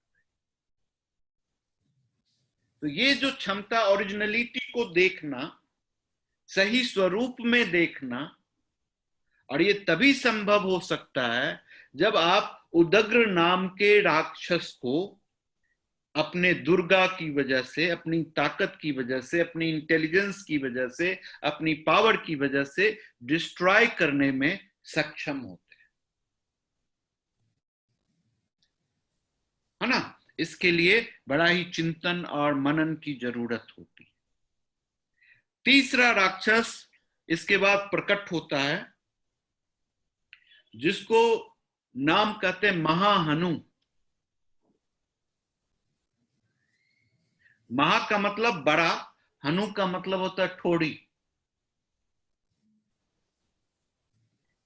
तो ये जो क्षमता ओरिजिनलिटी को देखना, सही स्वरूप में देखना, और ये तभी संभव हो सकता है जब आप उदग्र नाम के राक्षस को अपने दुर्गा की वजह से, अपनी ताकत की वजह से, अपनी इंटेलिजेंस की वजह से, अपनी पावर की वजह से डिस्ट्रॉय करने में सक्षम होते हैं, है ना। इसके लिए बड़ा ही चिंतन और मनन की जरूरत होती है। तीसरा राक्षस इसके बाद प्रकट होता है, जिसको नाम कहते हैं महाहनु। महा का मतलब बड़ा, हनु का मतलब होता है ठोड़ी,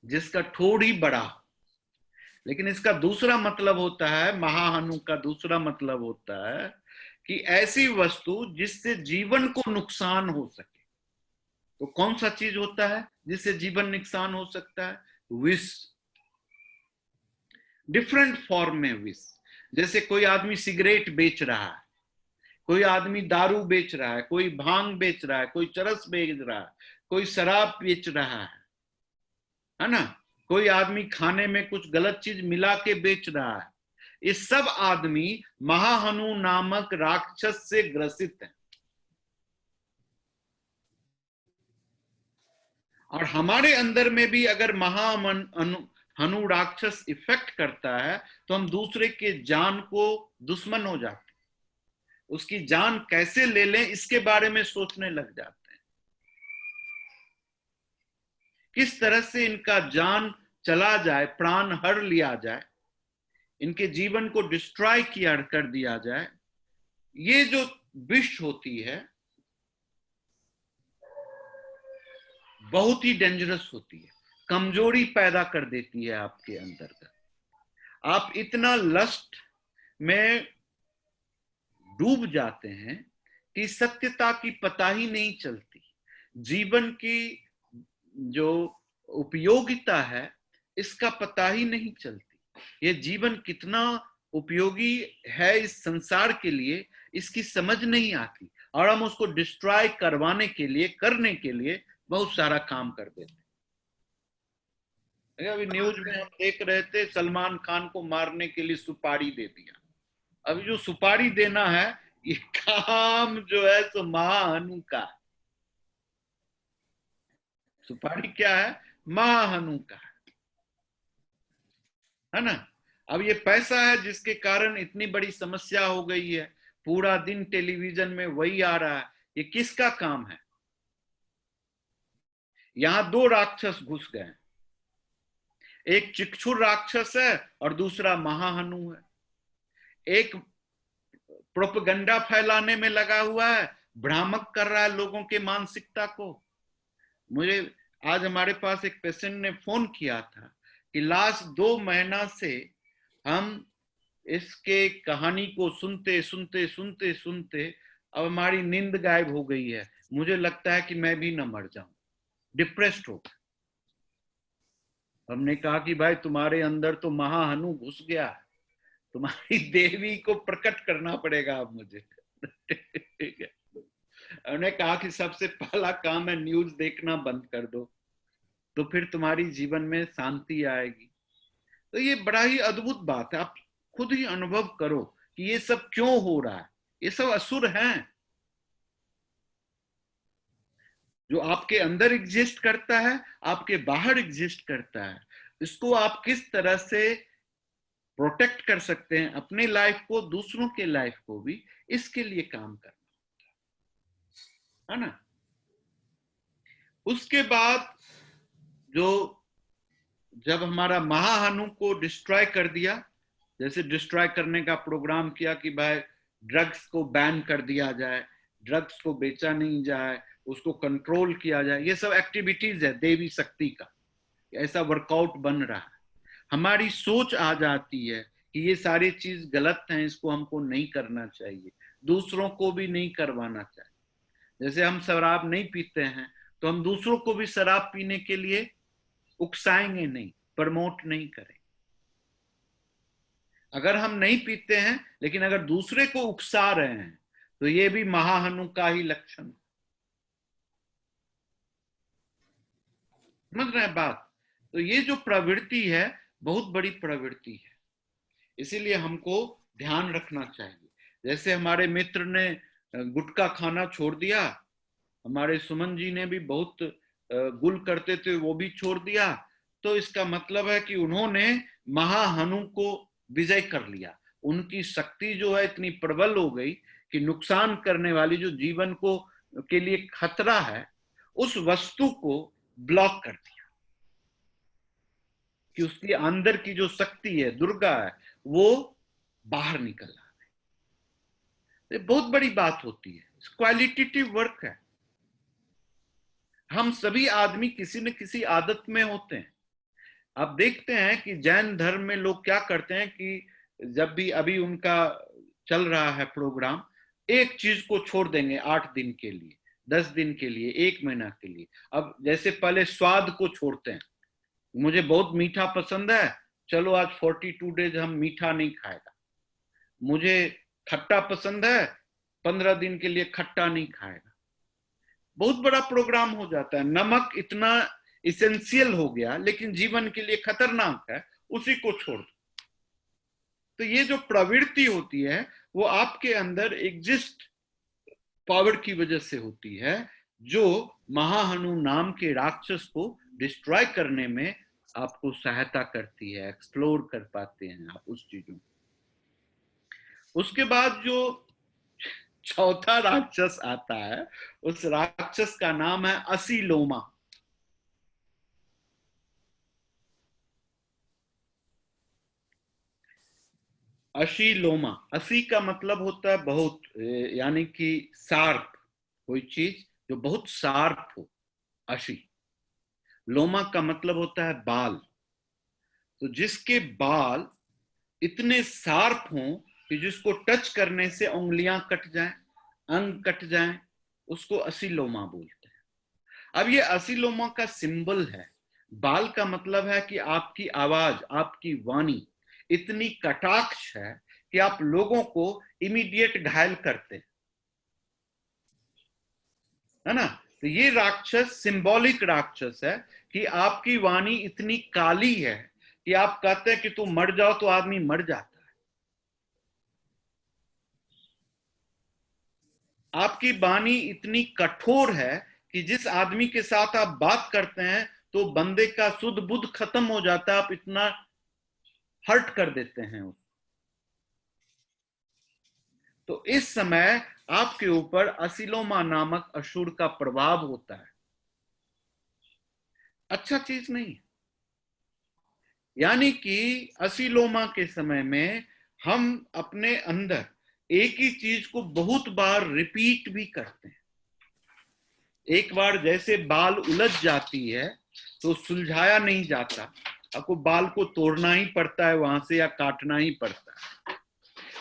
जिसका ठोड़ी बड़ा। लेकिन इसका दूसरा मतलब होता है, महाहनु का दूसरा मतलब होता है कि ऐसी वस्तु जिससे जीवन को नुकसान हो सके। तो कौन सा चीज होता है जिससे जीवन नुकसान हो सकता है? विष, डिफरेंट फॉर्म में विष। जैसे कोई आदमी सिगरेट बेच रहा है, कोई आदमी दारू बेच रहा है, कोई भांग बेच रहा है, कोई चरस बेच रहा है, कोई शराब बेच रहा है ना। कोई आदमी खाने में कुछ गलत चीज मिला के बेच रहा है। ये सब आदमी महाहनु नामक राक्षस से ग्रसित हैं। और हमारे अंदर में भी अगर हनु राक्षस इफेक्ट करता है तो हम दूसरे के जान को दुश्मन हो जाते हैं। उसकी जान कैसे ले लें इसके बारे में सोचने लग जाते हैं। किस तरह से इनका जान चला जाए, प्राण हर लिया जाए, इनके जीवन को डिस्ट्रॉय किया कर दिया जाए। ये जो विष होती है बहुत ही डेंजरस होती है, कमजोरी पैदा कर देती है आपके अंदर का। आप इतना लस्ट में डूब जाते हैं कि सत्यता की पता ही नहीं चलती। जीवन की जो उपयोगिता है इसका पता ही नहीं चलती। ये जीवन कितना उपयोगी है इस संसार के लिए इसकी समझ नहीं आती, और हम उसको डिस्ट्रॉय करवाने के लिए, करने के लिए बहुत सारा काम कर देते हैं। अभी न्यूज में हम देख रहे थे, सलमान खान को मारने के लिए सुपारी दे दिया। अभी जो सुपारी देना है ये काम जो है तो महाहनु का। सुपारी क्या है? महाहनु का है ना। अब ये पैसा है जिसके कारण इतनी बड़ी समस्या हो गई है। पूरा दिन टेलीविजन में वही आ रहा है। ये किसका काम है? यहां 2 राक्षस घुस गए। एक चिक्षुर राक्षस है और दूसरा महाहनु है। एक प्रोपगंडा फैलाने में लगा हुआ है, भ्रामक कर रहा है लोगों के मानसिकता को। मुझे आज हमारे पास एक पेशेंट ने फोन किया था कि लास्ट 2 महीना से हम इसके कहानी को सुनते सुनते सुनते सुनते अब हमारी नींद गायब हो गई है। मुझे लगता है कि मैं भी न मर जाऊं, डिप्रेस्ड हो। हमने कहा कि भाई तुम्हारे अंदर तो महाहनु घुस गया है, तुम्हारी देवी को प्रकट करना पड़ेगा अब मुझे। ठीक है, उन्होंने कहा कि सबसे पहला काम है न्यूज देखना बंद कर दो, तो फिर तुम्हारी जीवन में शांति आएगी। तो ये बड़ा ही अद्भुत बात है, आप खुद ही अनुभव करो कि ये सब क्यों हो रहा है। ये सब असुर हैं जो आपके अंदर एग्जिस्ट करता है, आपके बाहर एग्जिस्ट करता है। इसको आप किस तरह से प्रोटेक्ट कर सकते हैं, अपने लाइफ को, दूसरों के लाइफ को भी, इसके लिए काम करना है ना। उसके बाद जो जब हमारा महाहनु को डिस्ट्रॉय कर दिया, जैसे डिस्ट्रॉय करने का प्रोग्राम किया कि भाई ड्रग्स को बैन कर दिया जाए, ड्रग्स को बेचा नहीं जाए, उसको कंट्रोल किया जाए, ये सब एक्टिविटीज है देवी शक्ति का, ऐसा वर्कआउट बन रहा है। हमारी सोच आ जाती है कि ये सारी चीज गलत हैं, इसको हमको नहीं करना चाहिए, दूसरों को भी नहीं करवाना चाहिए। जैसे हम शराब नहीं पीते हैं तो हम दूसरों को भी शराब पीने के लिए उकसाएंगे नहीं, प्रमोट नहीं करें। अगर हम नहीं पीते हैं लेकिन अगर दूसरे को उकसा रहे हैं तो ये भी महाहनु का ही लक्षण। समझ रहे हैं बात? तो ये जो प्रवृत्ति है बहुत बड़ी प्रवृत्ति है, इसीलिए हमको ध्यान रखना चाहिए। जैसे हमारे मित्र ने गुटखा खाना छोड़ दिया, हमारे सुमन जी ने भी बहुत गुल करते थे वो भी छोड़ दिया, तो इसका मतलब है कि उन्होंने महाहनु को विजय कर लिया। उनकी शक्ति जो है इतनी प्रबल हो गई कि नुकसान करने वाली, जो जीवन को के लिए खतरा है, उस वस्तु को ब्लॉक कर दिया कि उसके अंदर की जो शक्ति है, दुर्गा है, वो बाहर निकल आ गई। ये बहुत बड़ी बात होती है, क्वालिटेटिव वर्क है। हम सभी आदमी किसी न किसी आदत में होते हैं। आप देखते हैं कि जैन धर्म में लोग क्या करते हैं कि जब भी अभी उनका चल रहा है प्रोग्राम, एक चीज को छोड़ देंगे 8 दिन के लिए, 10 दिन के लिए, 1 महीना के लिए। अब जैसे पहले स्वाद को छोड़ते हैं, मुझे बहुत मीठा पसंद है, चलो आज 42 डेज हम मीठा नहीं खाएगा। मुझे खट्टा पसंद है, 15 दिन के लिए खट्टा नहीं खाएगा। बहुत बड़ा प्रोग्राम हो जाता है। नमक इतना इसेंशियल हो गया लेकिन जीवन के लिए खतरनाक है, उसी को छोड़ दो। तो ये जो प्रवृत्ति होती है वो आपके अंदर एग्जिस्ट पावर की वजह से होती है, जो महाहनु नाम के राक्षस को डिस्ट्रॉय करने में आपको सहायता करती है। एक्सप्लोर कर पाते हैं आप उस चीजों को। उसके बाद जो चौथा राक्षस आता है, उस राक्षस का नाम है असीलोमा। अशीलोमा, असी का मतलब होता है बहुत, यानी कि शार्प, कोई चीज जो बहुत शार्प हो, अशी। लोमा का मतलब होता है बाल। तो जिसके बाल इतने शार्प हों कि जिसको टच करने से उंगलियां कट जाएं, अंग कट जाएं, उसको असीलोमा बोलते हैं। अब ये असीलोमा का सिंबल है। बाल का मतलब है कि आपकी आवाज, आपकी वाणी इतनी कटाक्ष है कि आप लोगों को इमीडिएट घायल करते हैं, है ना। तो ये राक्षस सिंबॉलिक राक्षस है कि आपकी वाणी इतनी काली है कि आप कहते हैं कि तुम मर जाओ तो आदमी मर जाता है। आपकी वाणी इतनी कठोर है कि जिस आदमी के साथ आप बात करते हैं तो बंदे का शुद्ध बुद्ध खत्म हो जाता है, आप इतना हर्ट कर देते हैं उसको। तो इस समय आपके ऊपर असीलोमा नामक असुर का प्रभाव होता है। अच्छा चीज नहीं। यानी कि असीलोमा के समय में हम अपने अंदर एक ही चीज को बहुत बार रिपीट भी करते हैं। एक बार जैसे बाल उलझ जाती है तो सुलझाया नहीं जाता, आपको बाल को तोड़ना ही पड़ता है वहां से, या काटना ही पड़ता है।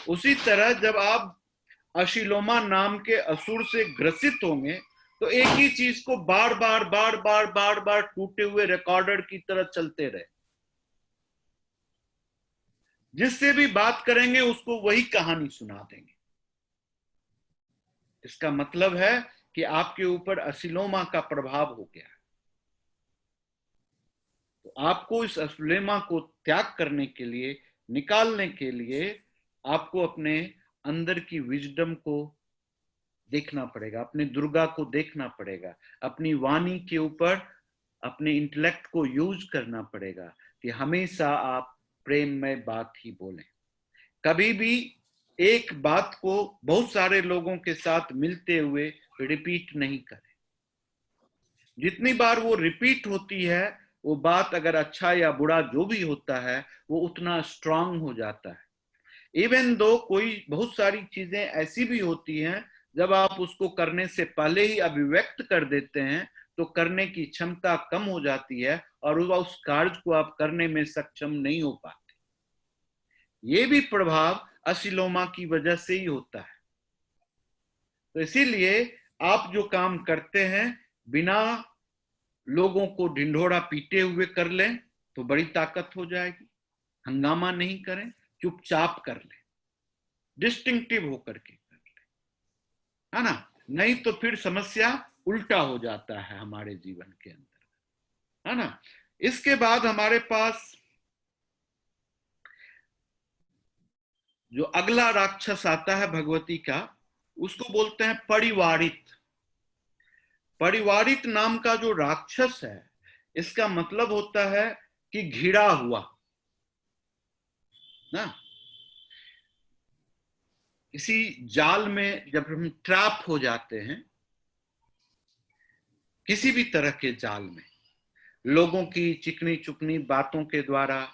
उसी तरह जब आप अशीलोमा नाम के असुर से ग्रसित होंगे तो एक ही चीज को बार बार बार बार बार बार टूटे हुए रिकॉर्डर की तरह चलते रहे। जिससे भी बात करेंगे उसको वही कहानी सुना देंगे। इसका मतलब है कि आपके ऊपर असिलोमा का प्रभाव हो गया है। तो आपको इस असिलोमा को त्याग करने के लिए, निकालने के लिए आपको अपने अंदर की विजडम को देखना पड़ेगा, अपने दुर्गा को देखना पड़ेगा, अपनी वाणी के ऊपर अपने इंटेलेक्ट को यूज करना पड़ेगा कि हमेशा आप प्रेम में बात ही बोलें। कभी भी एक बात को बहुत सारे लोगों के साथ मिलते हुए रिपीट नहीं करें। जितनी बार वो रिपीट होती है, वो बात अगर अच्छा या बुरा जो भी होता है, वो उतना स्ट्रांग हो जाता है। इवन दो कोई बहुत सारी चीजें ऐसी भी होती हैं, जब आप उसको करने से पहले ही अभिव्यक्त कर देते हैं, तो करने की क्षमता कम हो जाती है और उस कार्य को आप करने में सक्षम नहीं हो पाते। ये भी प्रभाव असिलोमा की वजह से ही होता है। तो इसीलिए आप जो काम करते हैं, बिना लोगों को ढिंढोरा पीटे हुए कर लें तो बड़ी ताकत हो जाएगी। हंगामा नहीं करें, चुपचाप कर लें, डिस्टिंक्टिव होकर के कर लें, है ना। नहीं तो फिर समस्या उल्टा हो जाता है हमारे जीवन के अंदर, है ना। इसके बाद हमारे पास जो अगला राक्षस आता है भगवती का, उसको बोलते हैं परिवारित। परिवारित नाम का जो राक्षस है, इसका मतलब होता है कि घिरा हुआ ना। किसी जाल में जब हम ट्रैप हो जाते हैं, किसी भी तरह के जाल में, लोगों की चिकनी चुकनी बातों के द्वारा,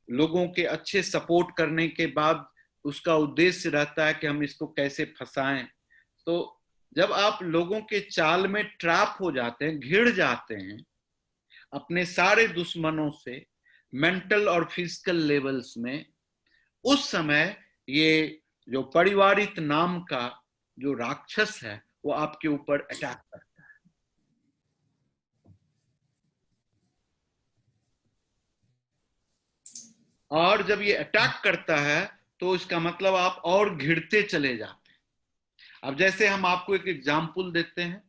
लोगों के अच्छे सपोर्ट करने के बाद उसका उद्देश्य रहता है कि हम इसको कैसे फंसाएं। तो जब आप लोगों के चाल में ट्रैप हो जाते हैं, घिर जाते हैं अपने सारे दुश्मनों से, मेंटल और फिजिकल लेवल्स में, उस समय ये जो परिवारित नाम का जो राक्षस है, वो आपके ऊपर अटैक करता है। और जब ये अटैक करता है, तो इसका मतलब आप और घिरते चले जाते हैं। अब जैसे हम आपको एक एग्जाम्पल देते हैं,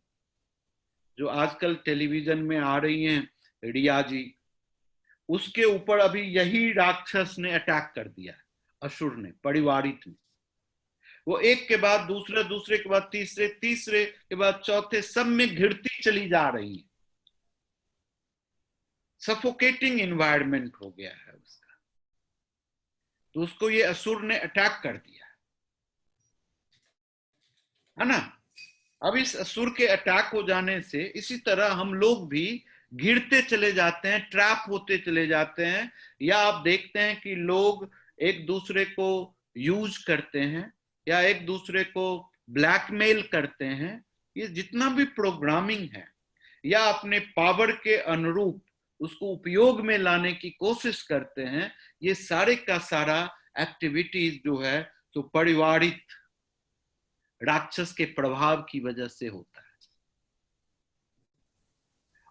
जो आजकल टेलीविजन में आ रही हैं, रिया जी, उसके ऊपर अभी यही राक्षस ने अटैक कर दिया, असुर ने, परिवारित ने। वो एक के बाद दूसरे, दूसरे के बाद तीसरे, तीसरे के बाद चौथे, सब में घिरती चली जा रही है। सफोकेटिंग एनवायरनमेंट हो गया है उसका। तो उसको ये असुर ने अटैक कर दिया, है ना। अब इस असुर के अटैक हो जाने से इसी तरह हम लोग भी गिरते चले जाते हैं, ट्रैप होते चले जाते हैं। या आप देखते हैं कि लोग एक दूसरे को यूज करते हैं या एक दूसरे को ब्लैकमेल करते हैं। ये जितना भी प्रोग्रामिंग है, या अपने पावर के अनुरूप उसको उपयोग में लाने की कोशिश करते हैं, ये सारे का सारा एक्टिविटीज जो है, तो परिवारिक राक्षस के प्रभाव की वजह से होता है।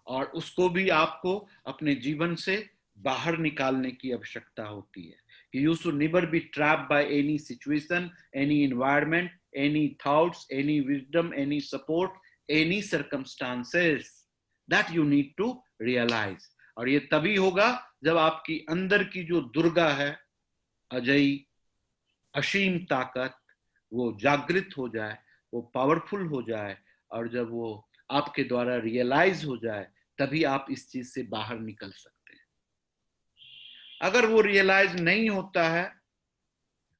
और उसको भी आपको अपने जीवन से बाहर निकालने की आवश्यकता होती है। You should never be trapped by any situation, any environment, any thoughts, any wisdom, any support, any circumstances that you need to realize. और ये तभी होगा जब आपकी अंदर की जो दुर्गा है, अजयी असीम ताकत, वो जागृत हो जाए, वो पावरफुल हो जाए। और जब वो आपके द्वारा रियलाइज हो जाए, तभी आप इस चीज से बाहर निकल सकते हैं। अगर वो रियलाइज नहीं होता है,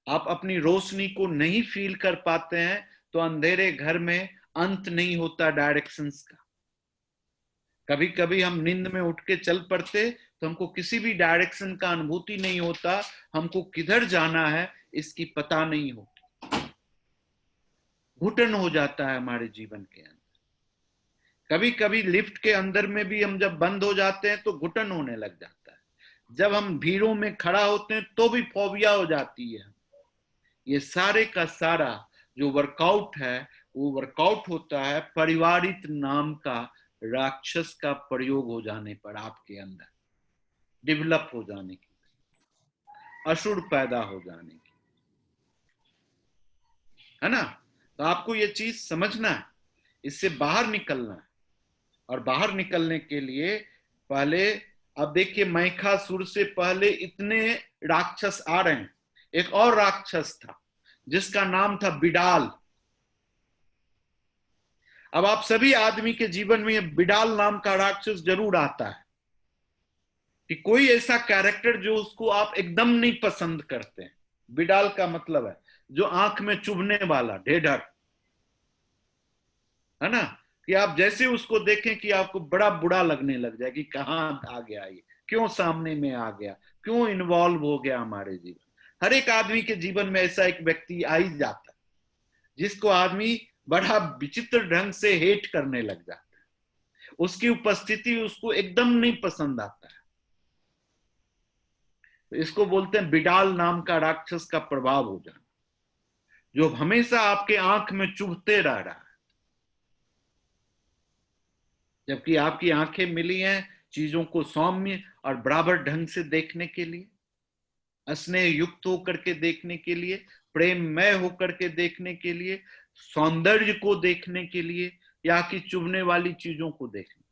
आप अपनी रोशनी को नहीं फील कर पाते हैं, तो अंधेरे घर में अंत नहीं होता डायरेक्शंस का। कभी कभी हम नींद में उठ के चल पड़ते, तो हमको किसी भी डायरेक्शन का अनुभूति नहीं होता, हमको किधर जाना है इसकी पता नहीं होती। घुटन हो जाता है हमारे जीवन के अंदर। कभी कभी लिफ्ट के अंदर में भी हम जब बंद हो जाते हैं, तो घुटन होने लग जाता है। जब हम भीड़ों में खड़ा होते हैं, तो भी फोबिया हो जाती है। ये सारे का सारा जो वर्कआउट है, वो वर्कआउट होता है परिवारित नाम का राक्षस का प्रयोग हो जाने पर, आपके अंदर डेवलप हो जाने की। असुर पैदा हो जाने की, है ना। तो आपको ये चीज समझना है, इससे बाहर निकलना है। और बाहर निकलने के लिए पहले, अब देखिए महिषासुर से पहले इतने राक्षस आ रहे हैं। एक और राक्षस था जिसका नाम था बिडाल। अब आप सभी आदमी के जीवन में बिडाल नाम का राक्षस जरूर आता है, कि कोई ऐसा कैरेक्टर जो उसको आप एकदम नहीं पसंद करते हैं। बिडाल का मतलब है जो आंख में चुभने वाला, ढेढर, है ना। कि आप जैसे उसको देखें कि आपको बड़ा बुरा लगने लग जाए कि कहां आ गया ये, क्यों सामने में आ गया, क्यों इन्वॉल्व हो गया हमारे जीवन। हर एक आदमी के जीवन में ऐसा एक व्यक्ति आ ही जाता है जिसको आदमी बड़ा विचित्र ढंग से हेट करने लग जाता है, उसकी उपस्थिति उसको एकदम नहीं पसंद आता है। तो इसको बोलते हैं बिडाल नाम का राक्षस का प्रभाव हो जाना, जो हमेशा आपके आंख में चुभते रह रहा है, जबकि आपकी आंखें मिली हैं चीजों को सौम्य और बराबर ढंग से देखने के लिए, स्नेह युक्त होकर के देखने के लिए, प्रेममय होकर के देखने के लिए, सौंदर्य को देखने के लिए, या कि चुभने वाली चीजों को देखने।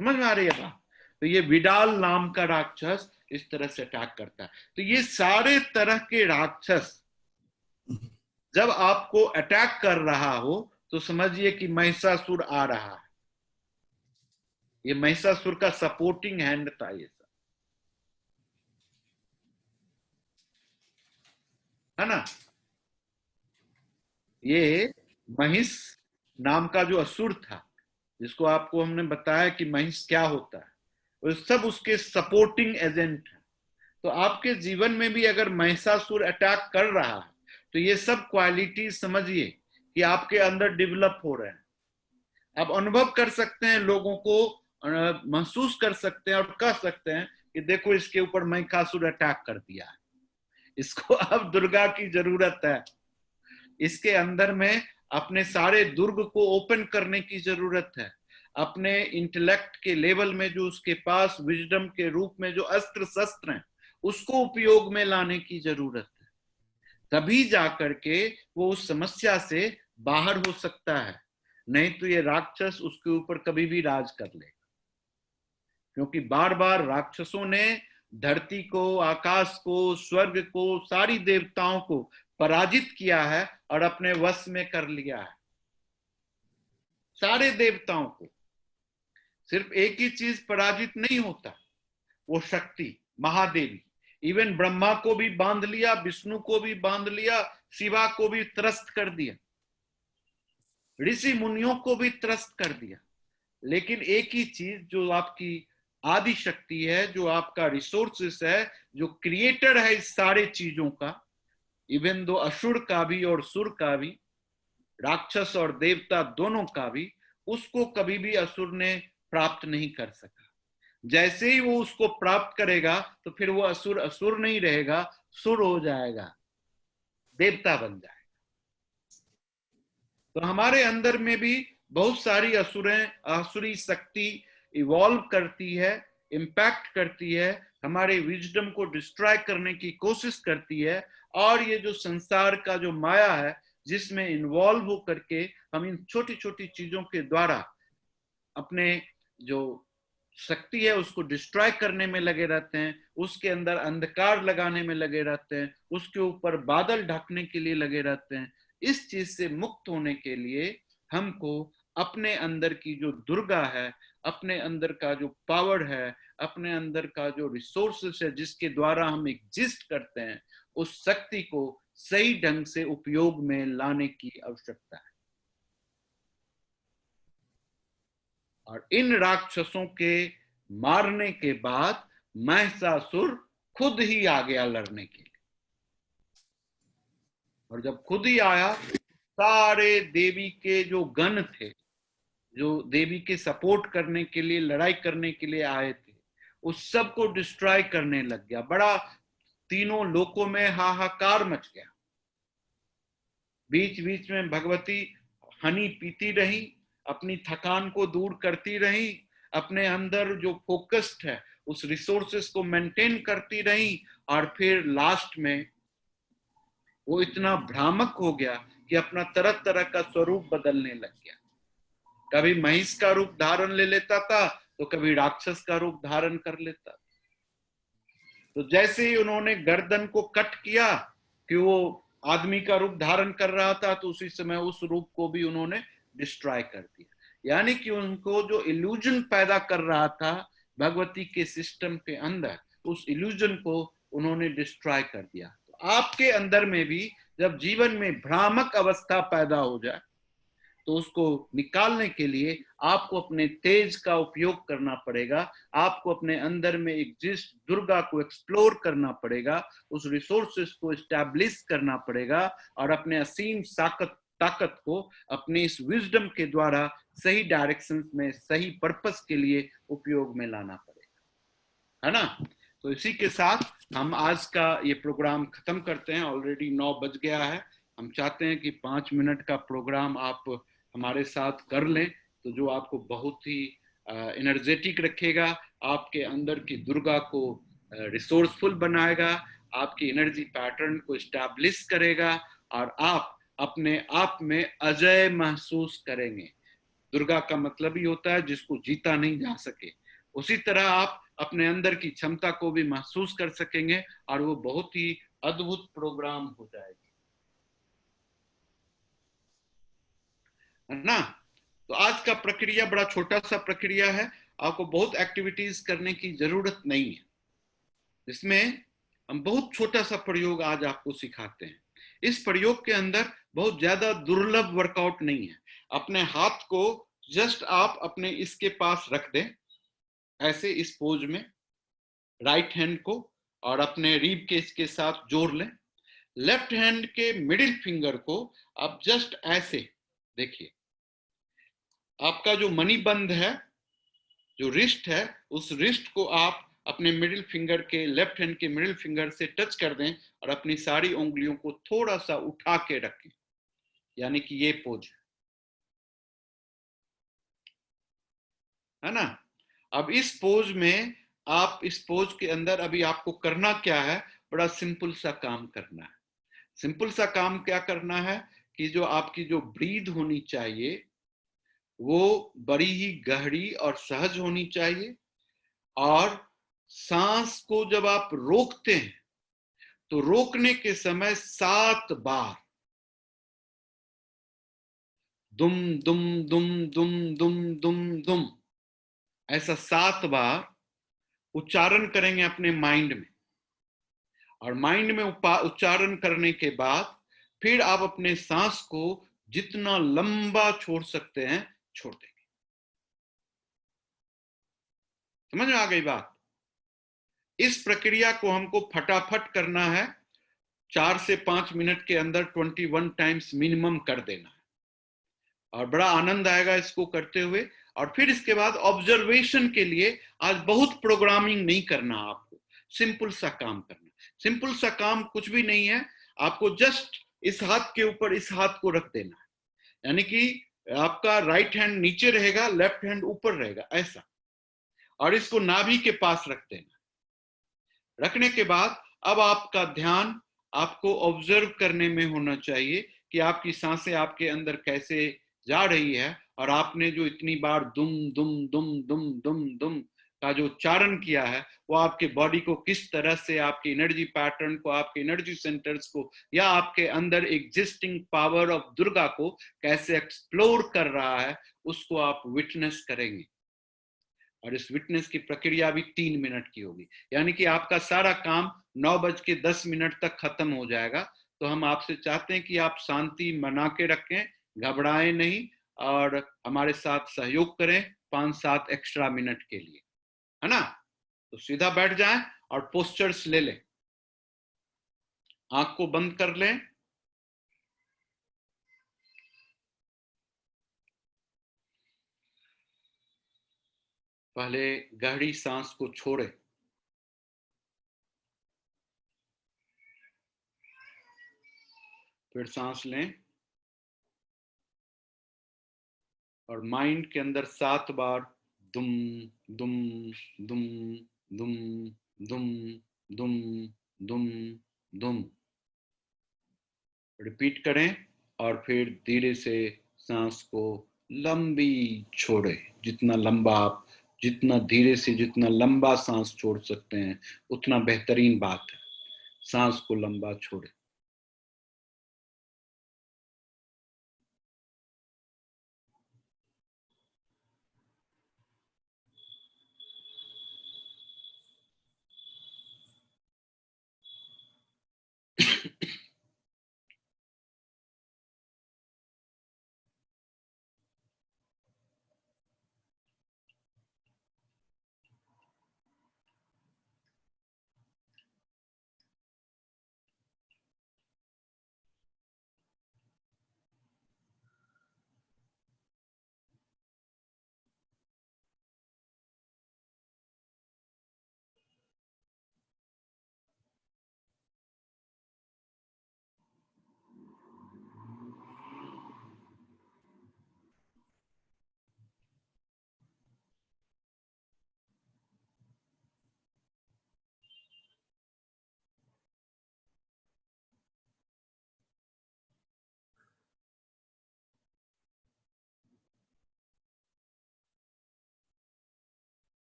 समझ में आ रही है बात। तो ये विडाल नाम का राक्षस इस तरह से अटैक करता है। तो ये सारे तरह के राक्षस जब आपको अटैक कर रहा हो तो समझिए कि महिषासुर आ रहा है। ये महिषासुर का सपोर्टिंग हैंड था ये सब, है ना। ये महिष नाम का जो असुर था, जिसको आपको हमने बताया कि महिष क्या होता है, वो सब उसके सपोर्टिंग एजेंट है। तो आपके जीवन में भी अगर महिषासुर अटैक कर रहा है तो ये सब क्वालिटी समझिए कि आपके अंदर डेवलप हो रहे हैं। आप अनुभव कर सकते हैं, लोगों को महसूस कर सकते हैं और कह सकते हैं कि देखो इसके ऊपर महिषासुर अटैक कर दिया है, इसको अब दुर्गा की जरूरत है, इसके अंदर में अपने सारे दुर्ग को ओपन करने की जरूरत है, अपने इंटेलेक्ट के लेवल में जो उसके पास विजडम के रूप में जो अस्त्र शस्त्र हैं उसको उपयोग में लाने की जरूरत है। तभी जाकर के वो उस समस्या से बाहर हो सकता है, नहीं तो ये राक्षस उसके ऊपर कभी भी राज कर लेगा। क्योंकि बार बार राक्षसों ने धरती को, आकाश को, स्वर्ग को, सारी देवताओं को पराजित किया है और अपने वश में कर लिया है। सारे देवताओं को, सिर्फ एक ही चीज पराजित नहीं होता, वो शक्ति, महादेवी। इवन ब्रह्मा को भी बांध लिया, विष्णु को भी बांध लिया, शिवा को भी त्रस्त कर दिया, ऋषि मुनियों को भी त्रस्त कर दिया। लेकिन एक ही चीज जो आपकी आदि शक्ति है, जो आपका रिसोर्सेस है, जो क्रिएटर है इस सारे चीजों का, इवन दो असुर का भी और सुर का भी, राक्षस और देवता दोनों का भी, उसको कभी भी असुर ने प्राप्त नहीं कर सका। जैसे ही वो उसको प्राप्त करेगा तो फिर वो असुर असुर नहीं रहेगा, सुर हो जाएगा, देवता बन जाएगा। तो हमारे अंदर में भी बहुत सारी असुरें, आसुरी शक्ति इवॉल्व करती है, इंपैक्ट करती है, हमारे विजडम को डिस्ट्रॉय करने की कोशिश करती है। और ये जो संसार का जो माया है जिसमें इन्वॉल्व हो करके हम इन छोटी छोटी चीजों के द्वारा अपने जो शक्ति है उसको डिस्ट्रॉय करने में लगे रहते हैं, उसके अंदर अंधकार लगाने में लगे रहते हैं, उसके ऊपर बादल ढकने के लिए लगे रहते हैं। इस चीज से मुक्त होने के लिए हमको अपने अंदर की जो दुर्गा है, अपने अंदर का जो पावर है, अपने अंदर का जो रिसोर्सेस है जिसके द्वारा हम एग्जिस्ट करते हैं, उस शक्ति को सही ढंग से उपयोग में लाने की आवश्यकता है। और इन राक्षसों के मारने के बाद महिषासुर खुद ही आ गया लड़ने के लिए। और जब खुद ही आया, सारे देवी के जो गण थे, जो देवी के सपोर्ट करने के लिए, लड़ाई करने के लिए आए थे, उस सब को डिस्ट्रॉय करने लग गया। बड़ा तीनों लोकों में हाहाकार मच गया। बीच बीच में भगवती हनी पीती रही, अपनी थकान को दूर करती रही, अपने अंदर जो फोकस्ड है उस रिसोर्सेस को मेंटेन करती रही, और फिर लास्ट में वो इतना भ्रामक हो गया कि अपना तरह तरह का स्वरूप बदलने लग गया। कभी महिष का रूप धारण ले लेता था, तो कभी राक्षस का रूप धारण कर लेता। तो जैसे ही उन्होंने गर्दन को कट किया कि वो आदमी का रूप धारण कर रहा था, तो उसी समय उस रूप को भी उन्होंने डिस्ट्रॉय कर दिया। यानी कि उनको जो इल्यूजन पैदा कर रहा था भगवती के सिस्टम के अंदर, उस इल्यूजन को उन्होंने डिस्ट्रॉय कर दिया। तो आपके अंदर में भी जब जीवन में भ्रामक अवस्था पैदा हो जाए, तो उसको निकालने के लिए आपको अपने तेज का उपयोग करना पड़ेगा। आपको अपने अंदर में एग्जिस्ट दुर्गा को एक्सप्लोर करना पड़ेगा, उस रिसोर्सेस को एस्टैब्लिश करना पड़ेगा, और अपने असीम ताकत को अपने इस विजडम के द्वारा सही डायरेक्शन में, सही पर्पस के लिए उपयोग में लाना पड़ेगा, है ना। तो इसी के साथ हम आज का ये प्रोग्राम खत्म करते हैं। ऑलरेडी 9 बज गया है। हम चाहते हैं कि 5 मिनट का प्रोग्राम आप हमारे साथ कर लें, तो जो आपको बहुत ही एनर्जेटिक रखेगा, आपके अंदर की दुर्गा को रिसोर्सफुल बनाएगा, आपकी एनर्जी पैटर्न को एस्टैब्लिश करेगा, और आप अपने आप में अजय महसूस करेंगे। दुर्गा का मतलब ही होता है जिसको जीता नहीं जा सके। उसी तरह आप अपने अंदर की क्षमता को भी महसूस कर सकेंगे, और वो बहुत ही अद्भुत प्रोग्राम हो जाएगा, है ना। तो आज का प्रक्रिया बड़ा छोटा सा प्रक्रिया है, आपको बहुत एक्टिविटीज करने की जरूरत नहीं है। इसमें हम बहुत छोटा सा प्रयोग आज आपको सिखाते हैं। इस प्रयोग के अंदर बहुत ज्यादा दुर्लभ वर्कआउट नहीं है। अपने हाथ को जस्ट आप अपने इसके पास रख दें, ऐसे इस पोज में, राइट हैंड को, और अपने रीब केस के साथ जोड़ लें। लेफ्ट हैंड के मिडिल फिंगर को आप जस्ट ऐसे देखिए, आपका जो मणिबंध है, जो रिस्ट है, उस रिस्ट को आप अपने मिडिल फिंगर के, लेफ्ट हैंड के मिडिल फिंगर से टच कर दें, और अपनी सारी उंगलियों को थोड़ा सा उठा के रखें, यानी कि ये पोज है ना। अब इस पोज में, आप इस पोज के अंदर अभी आपको करना क्या है, बड़ा सिंपल सा काम करना है। सिंपल सा काम क्या करना है कि जो आपकी जो ब्रीथ होनी चाहिए वो बड़ी ही गहरी और सहज होनी चाहिए, और सांस को जब आप रोकते हैं तो रोकने के समय 7 बार दुम दुम दुम दुम दुम दुम दुम, ऐसा 7 बार उच्चारण करेंगे अपने माइंड में। और माइंड में उच्चारण करने के बाद फिर आप अपने सांस को जितना लंबा छोड़ सकते हैं छोड़ देंगे। समझ में आ गई बात। इस प्रक्रिया को हमको फटाफट करना है, 4 से 5 मिनट के अंदर 21 टाइम्स मिनिमम कर देना है, और बड़ा आनंद आएगा इसको करते हुए। और फिर इसके बाद ऑब्जर्वेशन के लिए आज बहुत प्रोग्रामिंग नहीं करना, आपको सिंपल सा काम करना। सिंपल सा काम कुछ भी नहीं है, आपको जस्ट इस हाथ के ऊपर इस हाथ को रख देना है, यानी कि आपका राइट हैंड नीचे रहेगा, लेफ्ट हैंड ऊपर रहेगा, ऐसा। और इसको नाभि के पास रख देना। रखने के बाद अब आपका ध्यान आपको ऑब्जर्व करने में होना चाहिए कि आपकी सांसें आपके अंदर कैसे जा रही है, और आपने जो इतनी बार दुम दुम दुम दुम दुम दुम का जो उच्चारण किया है, वो आपके बॉडी को किस तरह से, आपकी एनर्जी पैटर्न को, आपके एनर्जी सेंटर्स को, या आपके अंदर एग्जिस्टिंग पावर ऑफ दुर्गा को कैसे एक्सप्लोर कर रहा है, उसको आप विटनेस करेंगे। और इस विटनेस की प्रक्रिया भी 3 मिनट की होगी, यानी कि आपका सारा काम 9:10 तक खत्म हो जाएगा। तो हम आपसे चाहते हैं कि आप शांति बना के रखें, घबराएं नहीं, और हमारे साथ सहयोग करें 5-7 एक्स्ट्रा मिनट के लिए, है ना। तो सीधा बैठ जाएं और पोस्चर्स ले लें, आंख को बंद कर लें। पहले गहरी सांस को छोड़ें, फिर सांस लें, और माइंड के अंदर 7 बार दुम दुम दुम दुम दुम दुम दुम दुम। रिपीट करें और फिर धीरे से सांस को लंबी छोड़े। जितना लंबा आप, जितना धीरे से, जितना लंबा सांस छोड़ सकते हैं उतना बेहतरीन बात है। सांस को लंबा छोड़े।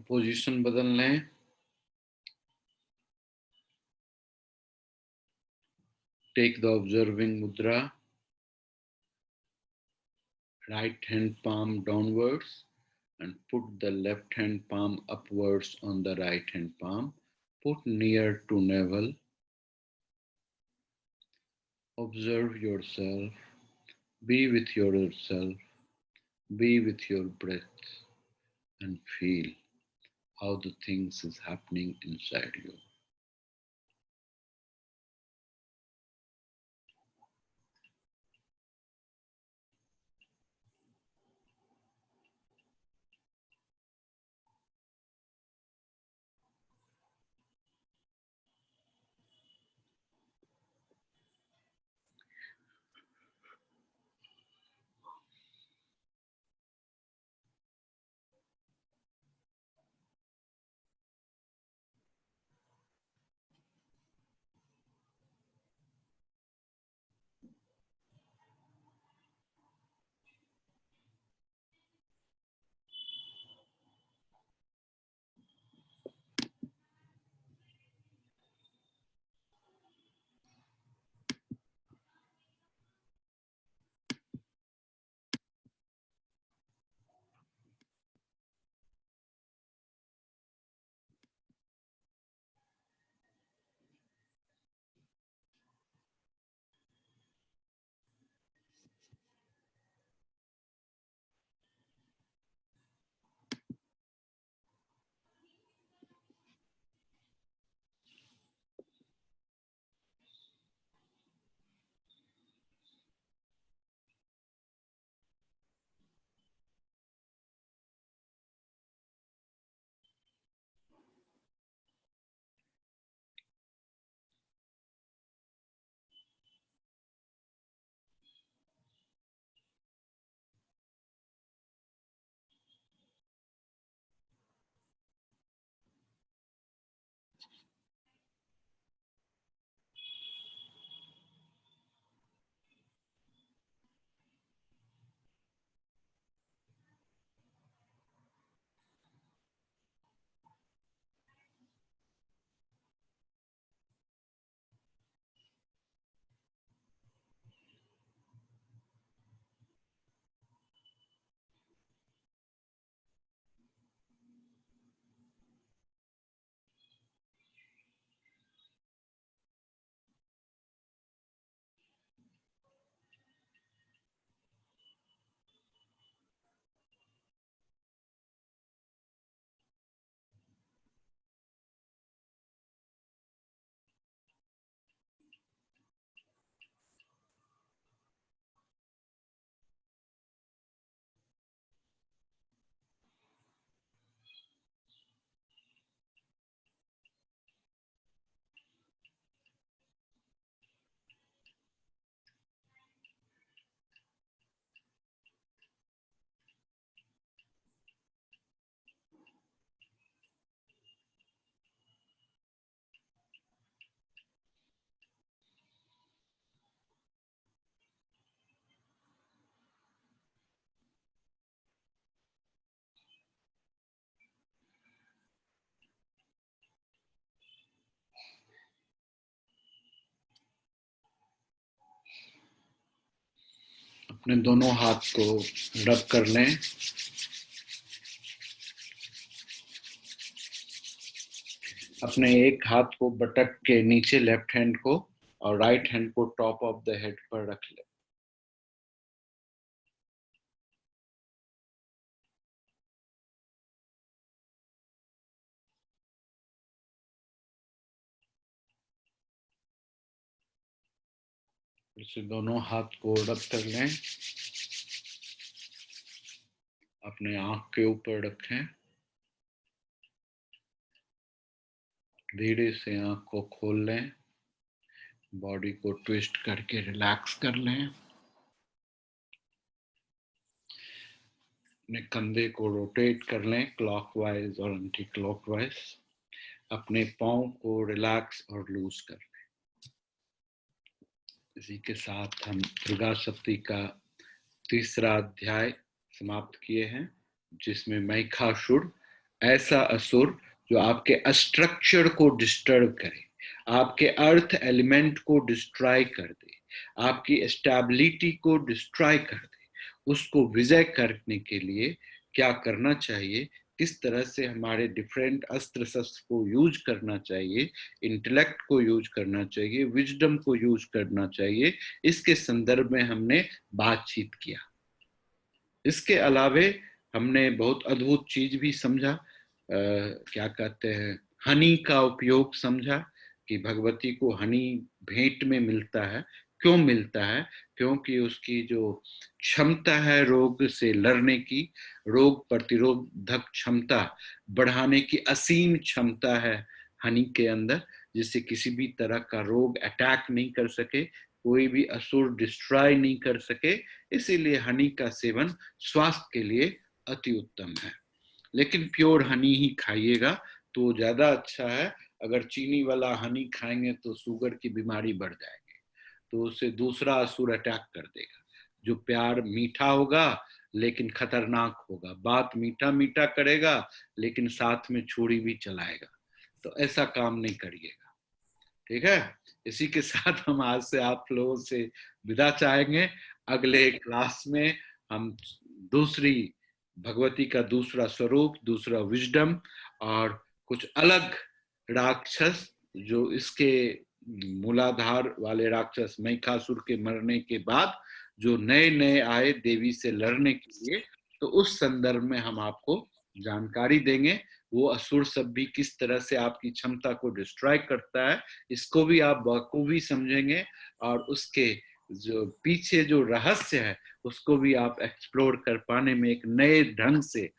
पोजीशन बदल लें। टेक द ऑब्जर्विंग मुद्रा। Right hand palm downwards and put the left hand palm upwards on the right hand palm. Put near to navel. Observe yourself. Be with yourself. Be with your breath and feel how the things is happening inside you. अपने दोनों हाथ को रब कर लें। अपने एक हाथ को बटक के नीचे लेफ्ट हैंड को और राइट हैंड को टॉप ऑफ द हेड पर रख लें। इसे दोनों हाथ को रब कर लें। अपने आंख के ऊपर रखें। धीरे से आंख को खोल लें। बॉडी को ट्विस्ट करके रिलैक्स कर लें। अपने कंधे को रोटेट कर लें क्लॉकवाइज और एंटी क्लॉकवाइज। अपने पाँव को रिलैक्स और लूज कर लें। इसी के साथ हम दुर्गा सप्तती का तीसरा अध्याय समाप्त किए हैं, जिसमें महिषासुर, ऐसा असुर जो आपके स्ट्रक्चर को डिस्टर्ब करे, आपके अर्थ एलिमेंट को डिस्ट्रॉय कर दे, आपकी स्टेबिलिटी को डिस्ट्रॉय कर दे, उसको विजय करने के लिए क्या करना चाहिए, किस तरह से हमारे डिफरेंट अस्त्र शस्त्र को यूज करना चाहिए, इंटेलेक्ट को यूज करना चाहिए, विजडम को यूज करना चाहिए, इसके संदर्भ में हमने बातचीत किया। इसके अलावे हमने बहुत अद्भुत चीज भी समझा, क्या कहते हैं, हनी का उपयोग समझा कि भगवती को हनी भेंट में मिलता है। क्यों मिलता है? क्योंकि उसकी जो क्षमता है रोग से लड़ने की, रोग प्रतिरोधक क्षमता बढ़ाने की असीम क्षमता है हनी के अंदर, जिससे किसी भी तरह का रोग अटैक नहीं कर सके, कोई भी असुर डिस्ट्रॉय नहीं कर सके। इसीलिए हनी का सेवन स्वास्थ्य के लिए अति उत्तम है। लेकिन प्योर हनी ही खाइएगा तो ज्यादा अच्छा है। अगर चीनी वाला हनी खाएंगे तो शुगर की बीमारी बढ़ जाएगी, तो उससे दूसरा असुर अटैक कर देगा। जो प्यार मीठा होगा लेकिन खतरनाक होगा, बात मीठा मीठा करेगा लेकिन साथ में छुरी भी चलाएगा, तो ऐसा काम नहीं करिएगा। ठीक है, इसी के साथ हम आज से आप लोगों से विदा चाहेंगे। अगले क्लास में हम दूसरी भगवती का दूसरा स्वरूप, दूसरा विजडम और कुछ अलग राक्षस, जो इसके मूलाधार वाले राक्षस महिषासुर के मरने के बाद जो नए नए आए देवी से लड़ने के लिए, तो उस संदर्भ में हम आपको जानकारी देंगे। वो असुर सब भी किस तरह से आपकी क्षमता को डिस्ट्रॉय करता है, इसको भी आप बखूबी समझेंगे, और उसके जो पीछे जो रहस्य है उसको भी आप एक्सप्लोर कर पाने में एक नए ढंग से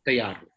तैयार हो।